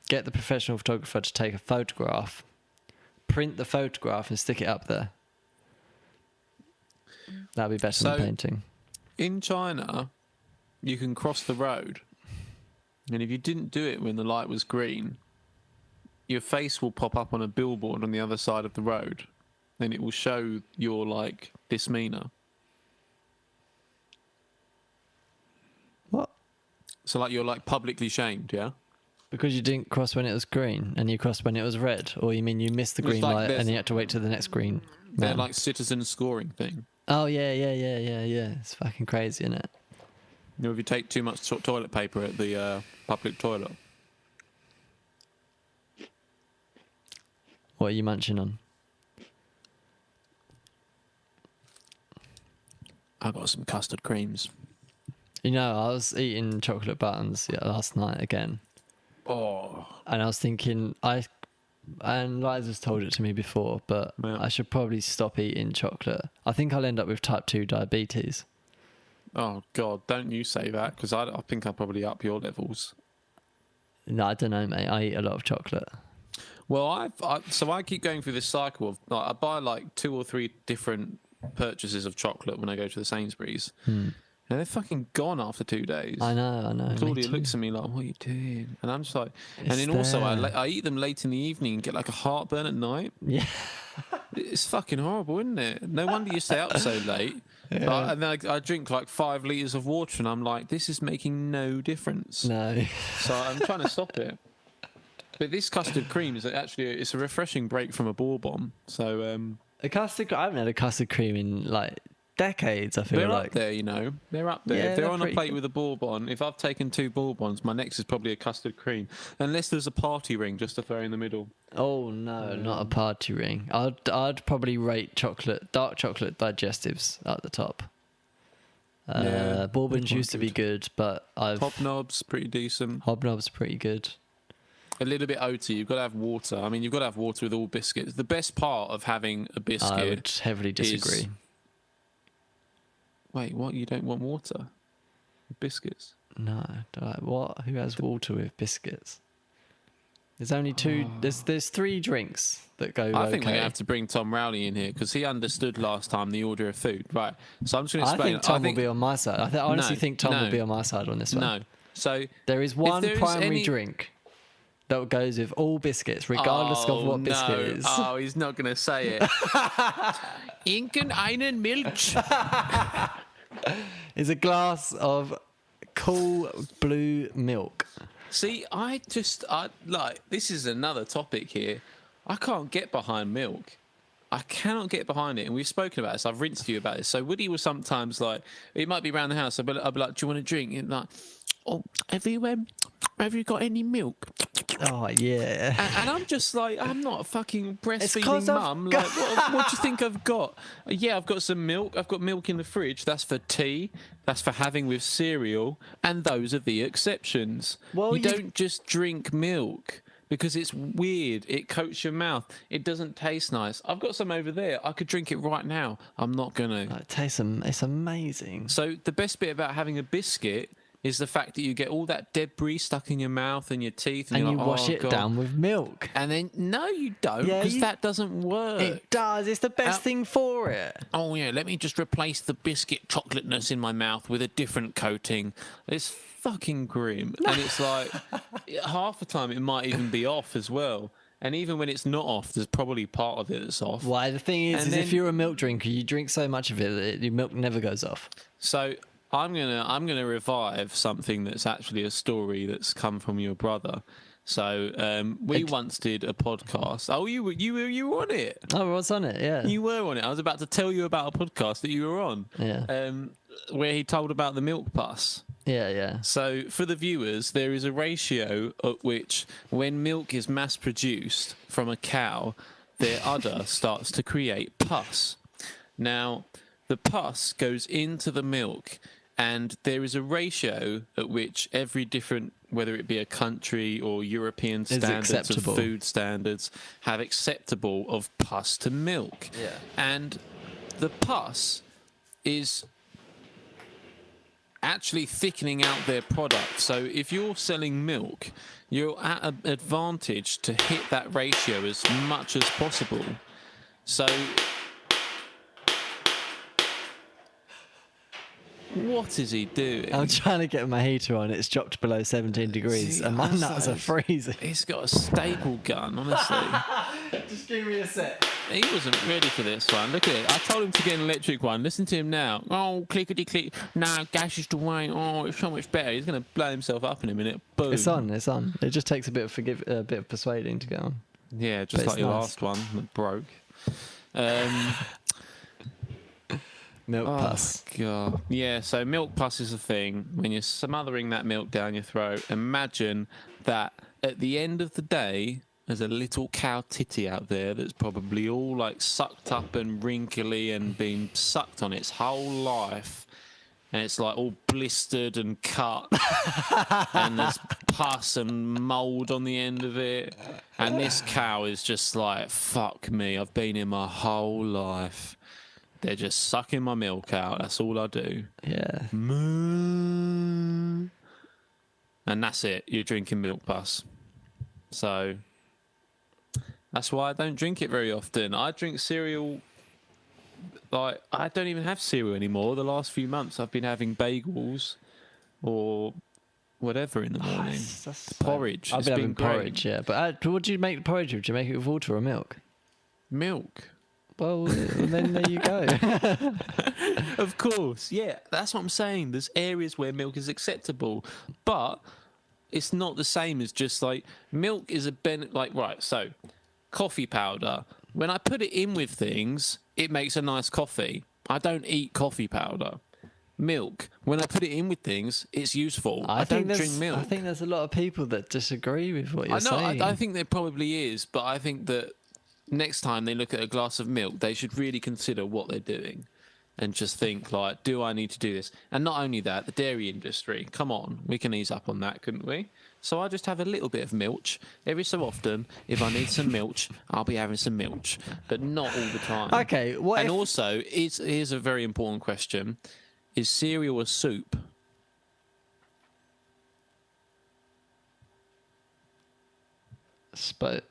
Get the professional photographer to take a photograph, print the photograph and stick it up there. That'd be better So- than painting. In China, you can cross the road, and if you didn't do it when the light was green, your face will pop up on a billboard on the other side of the road, and it will show your like misdemeanor. What? So like you're like publicly shamed, yeah. Because you didn't cross when it was green and you crossed when it was red, or you mean you missed the It's green like light there's- and you had to wait till the next green? They're man. like citizen scoring thing. Oh yeah. It's fucking crazy, isn't it? You know, if you take too much toilet paper at the public toilet. What are you munching on? I got some custard creams. You know, I was eating chocolate buttons last night again, Oh, and I was thinking, and Liza's told it to me before, but Yeah. I should probably stop eating chocolate. I think I'll end up with type 2 diabetes. oh God! Don't you say that, because I think I'll probably up your levels. No, I don't know, mate. I eat a lot of chocolate. Well, I keep going through this cycle of like, I buy like 2 or 3 different purchases of chocolate when I go to the Sainsbury's, and they're fucking gone after 2 days. I know. Claudia me too. looks at me like, "What are you doing?" And I'm just like, and It's then also there. I eat them late in the evening and get like a heartburn at night. Yeah. It's fucking horrible, isn't it? No wonder you stay up so late. And then I drink like 5 litres of water, and I'm like, this is making no difference. No. So I'm trying to stop it. But this custard cream is actually it's a refreshing break from a bourbon. So I haven't had a custard cream in like decades, I feel they're like. up there, you know. They're up there. Yeah, if they're they're on a pretty plate good. with a bourbon, if I've taken 2 bourbons, my next is probably a custard cream. Unless there's a party ring just to throw in the middle. Oh no, not a party ring. I'd probably rate dark chocolate digestives at the top. Yeah, Bourbons they're used to quite be good, but Hobnob's pretty decent. Hobnob's pretty good. A little bit oaty. You've got to have water. I mean, you've got to have water with all biscuits. The best part of having a biscuit. I would heavily disagree. Wait, what? You don't want water with biscuits? No, what? Who has water with biscuits? There's only two. There's 3 drinks that go. I think we're okay. going to have to bring Tom Rowley in here because he understood last time the order of food. Right. So I'm just going to I explain. think Tom will be on my side. I honestly No, think Tom no. will be on my side on this one. No. So There is one there is primary any- drink that goes with all biscuits, regardless of what biscuit it is. Oh, he's not going to say it. Inken einen Milch. Is a glass of cool blue milk. See, I like this is another topic here. I can't get behind milk. I cannot get behind it, and we've spoken about this. I've rinsed you about this. So Woody will sometimes like it might be around the house. I'll be like, "Do you want a drink?" And like, "Oh, have you got any milk?" Oh yeah. And I'm just like, I'm not a fucking 'cause breastfeeding I've mum. got- Like, what do you think I've got? Yeah, I've got some milk. I've got milk in the fridge. That's for tea. That's for having with cereal. And those are the exceptions. Well, you you- don't just drink milk because it's weird. It coats your mouth. It doesn't taste nice. I've got some over there. I could drink it right now. I'm not going to. It tastes. It's amazing. So the best bit about having a biscuit is the fact that you get all that debris stuck in your mouth and your teeth. And, And you're you like, wash "Oh, it God." down with milk. And then, no, you don't, Yeah, because you- that doesn't work. It does. It's the best Out- thing for it. Oh, yeah, let me just replace the biscuit chocolateness in my mouth with a different coating. It's fucking grim. And it's like, half the time it might even be off as well. And even when it's not off, there's probably part of it that's off. Why? The thing is, And if then- you're a milk drinker, you drink so much of it that your milk never goes off. So I'm gonna revive something that's actually a story that's come from your brother. So we once did a podcast. Oh, you were on it. Oh, what's on it? Yeah. You were on it. I was about to tell you about a podcast that you were on. Yeah. Where he told about the milk bus. Yeah. So for the viewers, there is a ratio at which when milk is mass produced from a cow, their udder starts to create pus. Now, the pus goes into the milk, and there is a ratio at which every different, whether it be a country or European standards of acceptable. food standards, have acceptable of pus to milk. Yeah. And the pus is actually thickening out their product. So if you're selling milk, you're at an advantage to hit that ratio as much as possible. So What is he doing? I'm trying to get my heater on. It's dropped below 17 degrees, See, and my honestly, nuts are freezing. He's got a staple gun, honestly. Just give me a sec. He wasn't ready for this one. Look at it. I told him to get an electric one. Listen to him now. Oh, clickety click. No, gas is the way. Oh, it's so much better. He's going to blow himself up in a minute. Boom. It's on. It's on. It just takes a bit of persuading to get on. Yeah, just But like it's your nice. last one that broke. Milk Oh, pus. God. Yeah, so milk pus is a thing. When you're smothering that milk down your throat, imagine that at the end of the day, there's a little cow titty out there that's probably all like sucked up and wrinkly and been sucked on its whole life. And it's like all blistered and cut. And there's pus and mould on the end of it. And this cow is just like, fuck me, I've been here my whole life. They're just sucking my milk out. That's all I do. Yeah. Moo. And that's it. You're drinking milk pus. So that's why I don't drink it very often. I drink cereal. Like, I don't even have cereal anymore. The last few months I've been having bagels or whatever in the morning. Porridge. I've It's been having great. porridge, yeah. But what do you make the porridge with? Do you make it with water or milk? Milk. Well, then there you go. Of course, yeah, that's what I'm saying. There's areas where milk is acceptable, but it's not the same as just like milk is right. So, coffee powder. When I put it in with things, it makes a nice coffee. I don't eat coffee powder. Milk. When I put it in with things, it's useful. I don't drink milk. I think there's a lot of people that disagree with what you're saying. I think there probably is, but I think that next time they look at a glass of milk, they should really consider what they're doing and just think, like, do I need to do this? And not only that, the dairy industry, come on, we can ease up on that, couldn't we? So I just have a little bit of milk. Every so often, if I need some milk, I'll be having some milk, but not all the time. Okay, And also, here's a very important question. Is cereal a soup?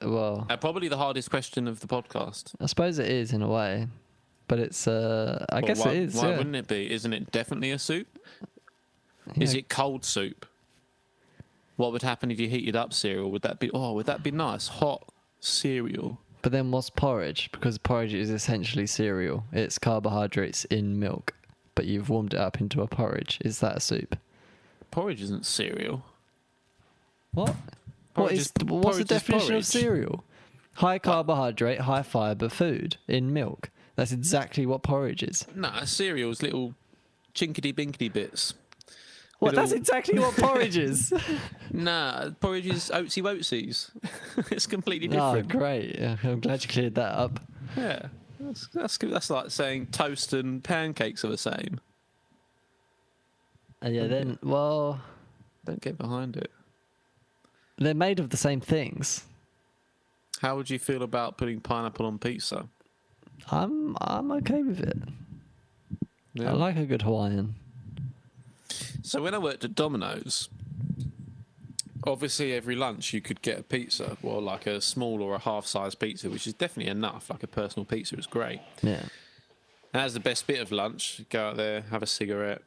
Well, Probably the hardest question of the podcast. I suppose it is in a way, but it's. I guess why, it is. Why yeah. wouldn't it be? Isn't it definitely a soup? Is Yeah. it cold soup? What would happen if you heated up cereal? Would that be nice? Hot cereal. But then what's porridge? Because porridge is essentially cereal. It's carbohydrates in milk, but you've warmed it up into a porridge. Is that a soup? Porridge isn't cereal. What? Porridge What's the porridge is definition porridge. of cereal? High carbohydrate, high fibre food in milk. That's exactly what porridge is. Nah, cereal's little chinkity binkity bits. What? Little- That's exactly what porridge is. Nah, porridge is oatsy woatsies. It's completely Oh, different. great. Yeah, I'm glad you cleared that up. Yeah, that's like saying toast and pancakes are the same. And yeah, then, well, Don't get behind it. they're made of the same things. How would you feel about putting pineapple on pizza? I'm okay with it. Yeah. I like a good Hawaiian. So when I worked at Domino's, obviously every lunch you could get a pizza, well, like a small or a half-size pizza, which is definitely enough. Like a personal pizza is great. Yeah. That's the best bit of lunch. Go out there, have a cigarette,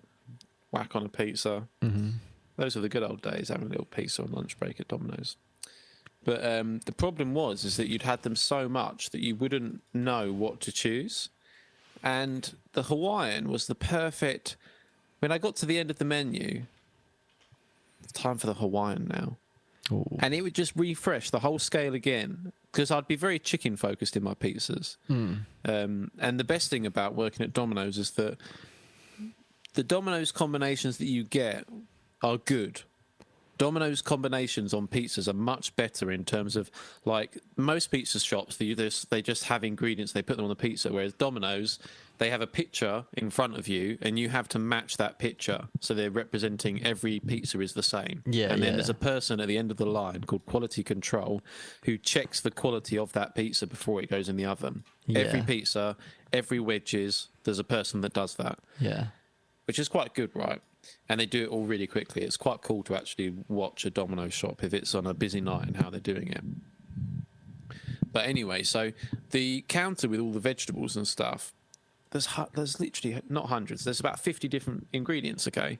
whack on a pizza. Mm-hmm. Those are the good old days, having a little pizza on lunch break at Domino's. But the problem is that you'd had them so much that you wouldn't know what to choose. And the Hawaiian was the perfect... When I got to the end of the menu, it's time for the Hawaiian now. Ooh. And it would just refresh the whole scale again. Because I'd be very chicken focused in my pizzas. And the best thing about working at Domino's is that the Domino's combinations that you get are good. Domino's combinations on pizzas are much better in terms of, like, most pizza shops, they just have ingredients, they put them on the pizza, whereas Domino's, they have a picture in front of you, and you have to match that picture. So they're representing every pizza is the same. Yeah, and then yeah. there's a person at the end of the line called quality control who checks the quality of that pizza before it goes in the oven. Yeah. Every pizza, every wedges, there's a person that does that. Yeah. Which is quite good, right? And they do it all really quickly. It's quite cool to actually watch a Domino's shop if it's on a busy night and how they're doing it. But anyway, so the counter with all the vegetables and stuff, there's literally not hundreds. There's about 50 different ingredients, okay?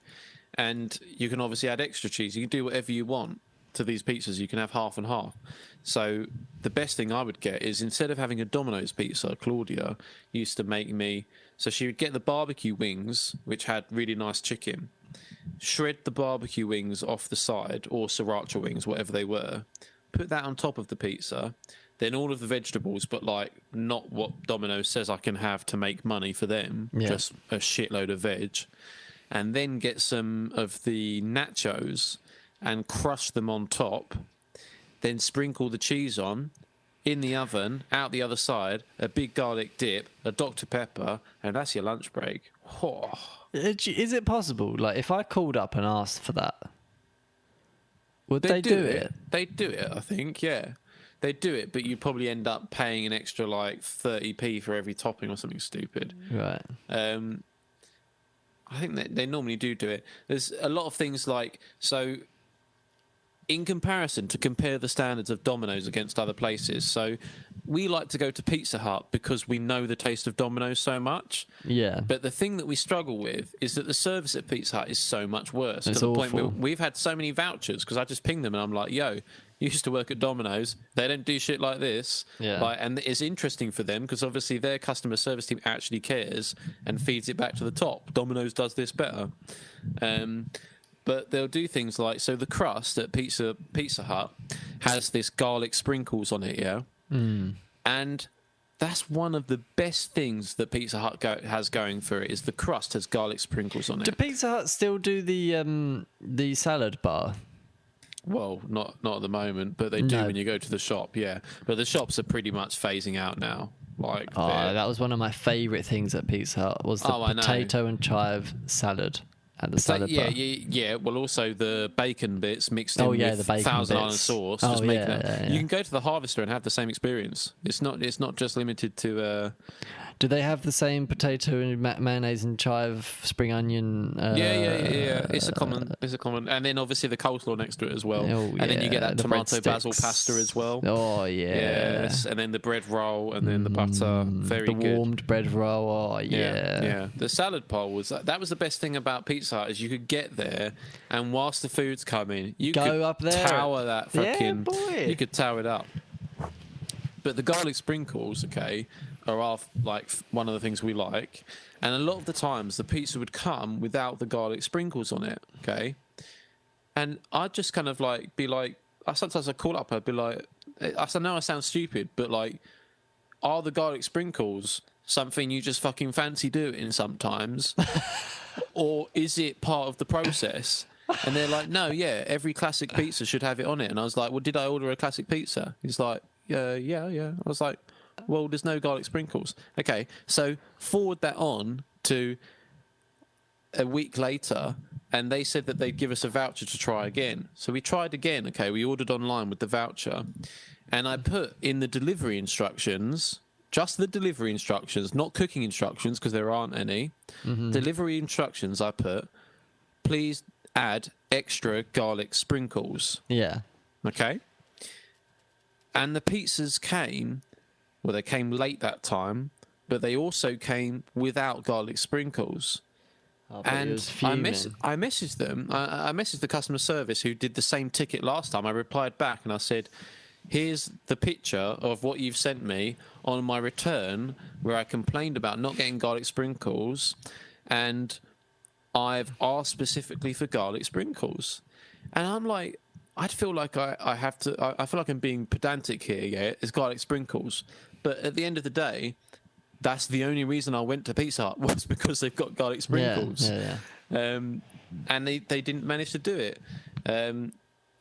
And you can obviously add extra cheese. You can do whatever you want to these pizzas. You can have half and half. So the best thing I would get is, instead of having a Domino's pizza, Claudia used to make me. So she would get the barbecue wings, which had really nice chicken, shred the barbecue wings off the side, or sriracha wings, whatever they were, put that on top of the pizza, then all of the vegetables, but like not what Domino's says I can have to make money for them, just a shitload of veg, and then get some of the nachos and crush them on top, then sprinkle the cheese on, in the oven, out the other side, a big garlic dip, a Dr. Pepper, and that's your lunch break. Oh. Is it possible? Like, if I called up and asked for that, would they do it? They'd do it, I think, yeah. They'd do it, but you'd probably end up paying an extra, like, 30p for every topping or something stupid. Right. I think they normally do it. There's a lot of things like... So, in comparison, to compare the standards of Domino's against other places, so we like to go to Pizza Hut because we know the taste of Domino's so much. Yeah. But the thing that we struggle with is that the service at Pizza Hut is so much worse. It's to the awful. point where we've had so many vouchers because I just ping them and I'm like, yo, you used to work at Domino's. They don't do shit like this. Yeah. Like, and it's interesting for them because obviously their customer service team actually cares and feeds it back to the top. Domino's does this better. But they'll do things like, so the crust at Pizza Hut has this garlic sprinkles on it, yeah? And that's one of the best things that Pizza Hut has going for it, is the crust has garlic sprinkles on it. Do Pizza Hut still do the salad bar? Well, not at the moment, but they do when you go to the shop, yeah. But the shops are pretty much phasing out now. Like, that was one of my favourite things at Pizza Hut, was the potato and chive salad. At the salad bar. Yeah. Well, also the bacon bits mixed in with the bacon Thousand bits. Island sauce. Oh, just making it. yeah. You can go to the Harvester and have the same experience. It's not just limited to. Do they have the same potato and mayonnaise and chive, spring onion? Yeah. It's a common, and then obviously the coleslaw next to it as well. And then you get that tomato basil pasta as well. Oh yeah. Yes, and then the bread roll, and then the butter. Very good. The warmed bread roll. Oh yeah. Yeah. The salad bowl was the best thing about Pizza Hut, is you could get there, and whilst the food's coming, you go could up there, tower that fucking. boy. You could tower it up. But the garlic sprinkles, okay, are like one of the things we like, and a lot of the times the pizza would come without the garlic sprinkles on it, okay, and I'd just kind of like be like, sometimes I'd call up, I'd be like, I know I sound stupid, but like, are the garlic sprinkles something you just fucking fancy doing sometimes, or is it part of the process? And they're like, no, yeah, every classic pizza should have it on it. And I was like, well, did I order a classic pizza? He's like, yeah. I was like, well, there's no garlic sprinkles. Okay, so forward that on to a week later, and they said that they'd give us a voucher to try again. So we tried again, okay, we ordered online with the voucher, and I put in the delivery instructions, just the delivery instructions, not cooking instructions, because there aren't any. Delivery instructions, I put, please add extra garlic sprinkles. Yeah. Okay? And the pizzas came, well, they came late that time, but they also came without garlic sprinkles. And I messaged them. I messaged the customer service who did the same ticket last time. I replied back and I said, here's the picture of what you've sent me on my return, where I complained about not getting garlic sprinkles, and I've asked specifically for garlic sprinkles. And I'm like, I feel like I have to, I feel like I'm being pedantic here, yeah, it's garlic sprinkles. But at the end of the day, that's the only reason I went to Pizza Hut, was because they've got garlic sprinkles. Yeah. And they didn't manage to do it.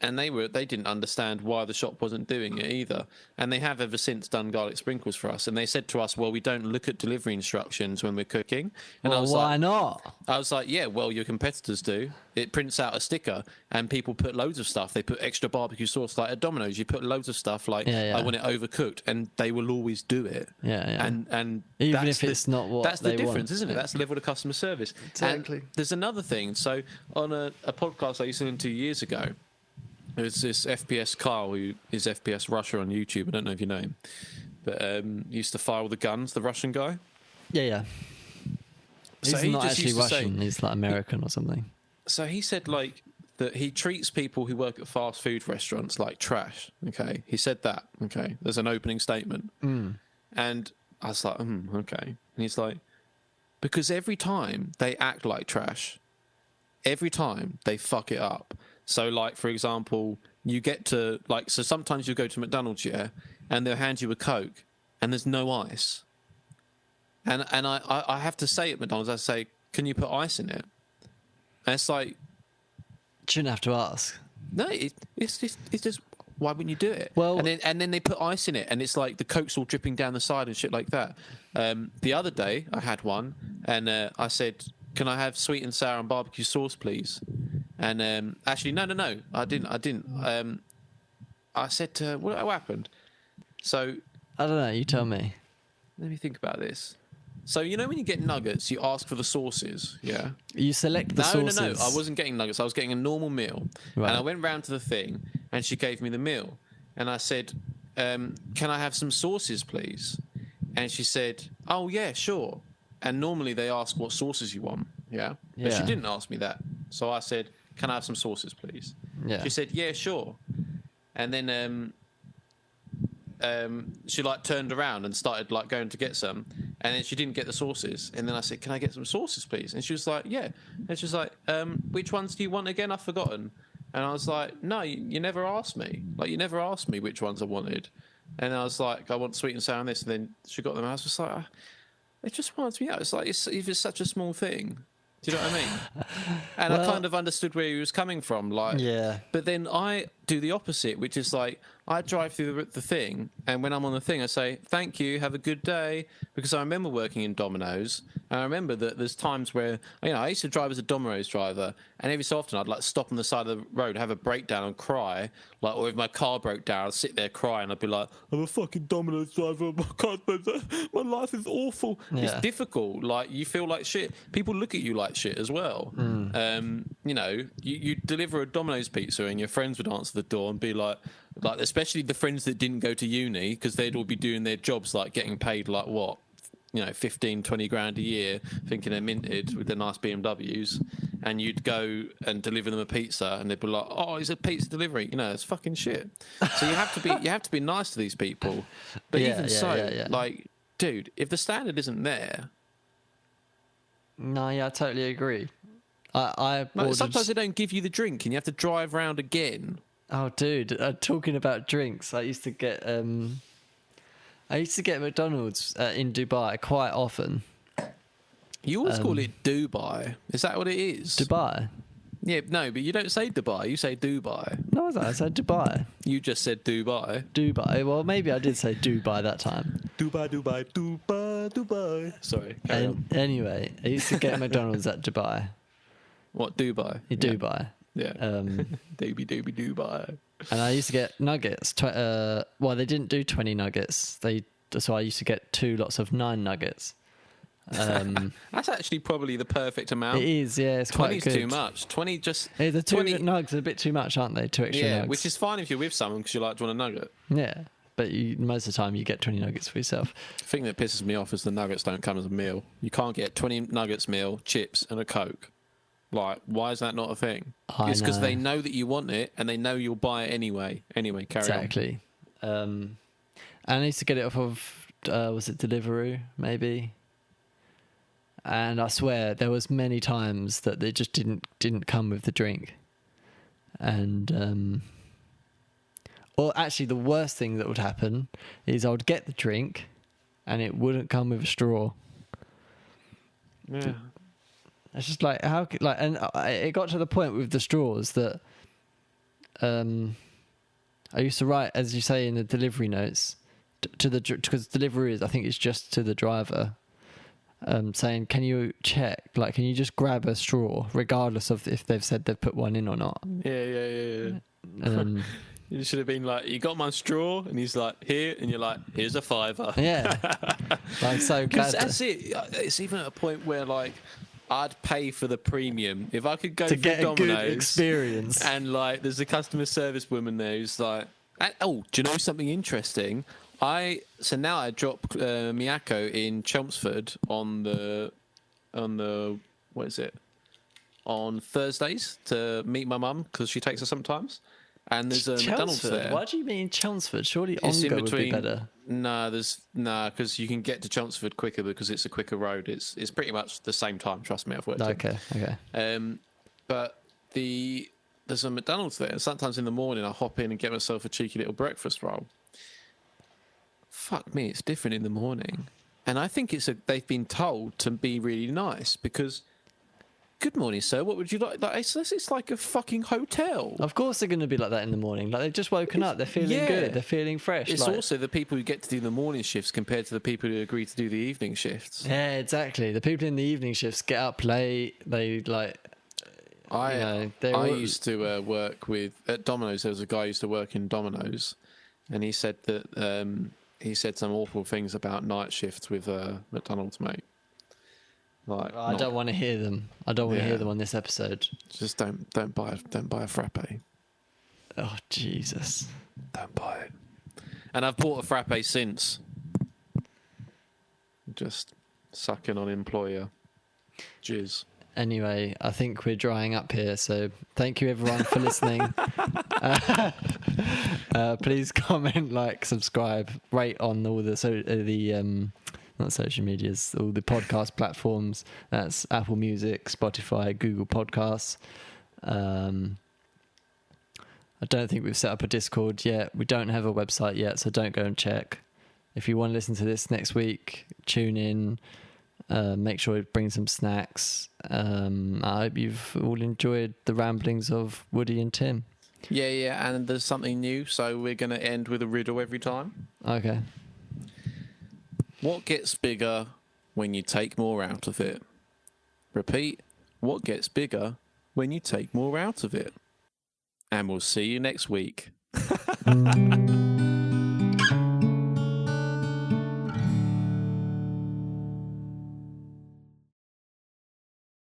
And they didn't understand why the shop wasn't doing it either. And they have ever since done garlic sprinkles for us. And they said to us, well, we don't look at delivery instructions when we're cooking. And well, why not? I was like, yeah, well, your competitors do. It prints out a sticker, and people put loads of stuff. They put extra barbecue sauce, like at Domino's. You put loads of stuff, like, I want it overcooked, and they will always do it. Yeah. And even if it's not what that's the they difference, want. isn't it? That's the level of customer service. Exactly. And there's another thing. So on a podcast I used to listen to years ago, there's this FPS Kyle, who is FPS Russia on YouTube. I don't know if you know him, but used to fire all the guns, the Russian guy. Yeah. He's he not just actually used to say- Russian. He's like American or something. So he said like that he treats people who work at fast food restaurants like trash. Okay, he said that. Okay, there's an opening statement, and I was like, okay. And he's like, because every time they act like trash, every time they fuck it up. So like, for example, you get to like, so sometimes you go to McDonald's, yeah, and they'll hand you a Coke, and there's no ice. And I have to say at McDonald's, I say, can you put ice in it? And it's like, Shouldn't have to ask. no, it's just why wouldn't you do it? Well- and then they put ice in it, and it's like the Coke's all dripping down the side and shit like that. The other day I had one, and I said, "Can I have sweet and sour and barbecue sauce, please?" And actually, no, I didn't. I said, "What happened?" So I don't know. You tell me. let me think about this. So you know when you get nuggets, you ask for the sauces, yeah. You select the sauces. No. I wasn't getting nuggets. I was getting a normal meal. Right. And I went round to the thing, and she gave me the meal. And I said, can I have some sauces, please? And she said, oh, yeah, sure. And normally they ask what sauces you want, yeah? But she Yeah. didn't ask me that. So I said, can I have some sauces, please? Yeah. She said, yeah, sure. And then she like turned around and started like going to get some, and then she didn't get the sauces, and then I said, can I get some sauces, please? And she was like, yeah. And she was like, which ones do you want again? I've forgotten. And I was like, no, you never asked me. Like, you never asked me which ones I wanted. And I was like, I want sweet and sour on this. And then she got them. I was just like, it just winds me out. It's like, if it's such a small thing. Do you know what I mean? And I Well- kind of understood where he was coming from. Like, Yeah. But then I do the opposite, which is like, I drive through the thing, and when I'm on the thing, I say, thank you, have a good day. Because I remember working in Domino's, and I remember that there's times where, you know, I used to drive as a Domino's driver, and every so often I'd like stop on the side of the road, have a breakdown and cry. Like, or if my car broke down, I'd sit there crying. I'd be like, I'm a fucking Domino's driver, my life is awful. Yeah. It's difficult. Like, you feel like shit. People look at you like shit as well. You know, you deliver a Domino's pizza, and your friends would answer the door and be like, especially the friends that didn't go to uni, because they'd all be doing their jobs, like getting paid like what, you know, 15, 20 grand a year, thinking they're minted with their nice BMWs, and you'd go and deliver them a pizza, and they'd be like, oh, it's a pizza delivery, you know, it's fucking shit. So you have to be nice to these people. But Yeah. like, dude, if the standard isn't there, No, yeah, I totally agree. I like, ordered... sometimes they don't give you the drink, and you have to drive around again. Oh, dude, talking about drinks, I used to get McDonald's in Dubai quite often. You always call it Dubai. Is that what it is? Dubai? Yeah, no, but you don't say Dubai. You say Dubai. No, I said Dubai. You just said Dubai. Dubai. Well, maybe I did say Dubai that time. Dubai. Sorry. Carry on. Anyway, I used to get McDonald's at Dubai. What, Dubai? Dubai. Yeah. Dubai. And I used to get nuggets. Well, they didn't do 20 nuggets. So I used to get 2 lots of 9 nuggets. That's actually probably the perfect amount. It is, yeah. It's quite 20's good. too much. 20 just... Yeah, the 2 20 nugs are a bit too much, aren't they? 2 extra Yeah, nugs. which is fine if you're with someone because you're like, do you want a nugget? Yeah, but most of the time you get 20 nuggets for yourself. The thing that pisses me off is the nuggets don't come as a meal. You can't get 20 nuggets meal, chips, and a Coke. Like, why is that not a thing? It's because they know that you want it, and they know you'll buy it anyway. Anyway, carry on. Exactly. And I used to get it off of, was it Deliveroo, maybe? And I swear there was many times that they just didn't come with the drink. And or actually the worst thing that would happen is I would get the drink and it wouldn't come with a straw. Yeah. It's just like and it got to the point with the straws that I used to write, as you say in the delivery notes, because delivery is, I think it's just to the driver, saying, can you check, like, can you just grab a straw regardless of if they've said they've put one in or not. Yeah. You should have been like, you got my straw? And he's like, here. And you're like, here's a $5. Yeah. I'm so Because glad that's it. It's even at a point where, like, I'd pay for the premium. If I could go to for get a Domino's good experience. and, like, there's a customer service woman there who's like, oh, do you know something interesting? So now I drop Miyako in Chelmsford on the what is it? On Thursdays to meet my mum because she takes her sometimes. And there's a McDonald's Chelmsford? there. Why do you mean Chelmsford? Surely It's in Ongo would be between. better. No, because you can get to Chelmsford quicker because it's a quicker road. It's pretty much the same time. Trust me, I've worked. Okay. But there's a McDonald's there. Sometimes in the morning, I hop in and get myself a cheeky little breakfast roll. Fuck me, it's different in the morning, and I think they've been told to be really nice because. Good morning, sir. What would you like? It's like a fucking hotel. Of course they're going to be like that in the morning. Like they've just woken up. They're feeling good. They're feeling fresh. It's also the people who get to do the morning shifts compared to the people who agree to do the evening shifts. Yeah, exactly. The people in the evening shifts get up late. They like. I used to work at Domino's. There was a guy who used to work in Domino's, and he said that he said some awful things about night shifts with McDonald's, mate. Like, I don't want to hear them. I don't want to hear them on this episode. Just don't buy a frappe. Oh Jesus! Don't buy it. And I've bought a frappe since. Just sucking on employer jizz. Anyway, I think we're drying up here. So thank you everyone for listening. Please comment, like, subscribe, rate on all the not social medias, all the podcast platforms. That's Apple Music, Spotify, Google Podcasts. I don't think we've set up a Discord yet. We don't have a website yet, so don't go and check. If you want to listen to this next week, tune in. Make sure you bring some snacks. I hope you've all enjoyed the ramblings of Woody and Tim. Yeah, and there's something new, so we're going to end with a riddle every time. Okay. What gets bigger when you take more out of it? Repeat, what gets bigger when you take more out of it? And we'll see you next week.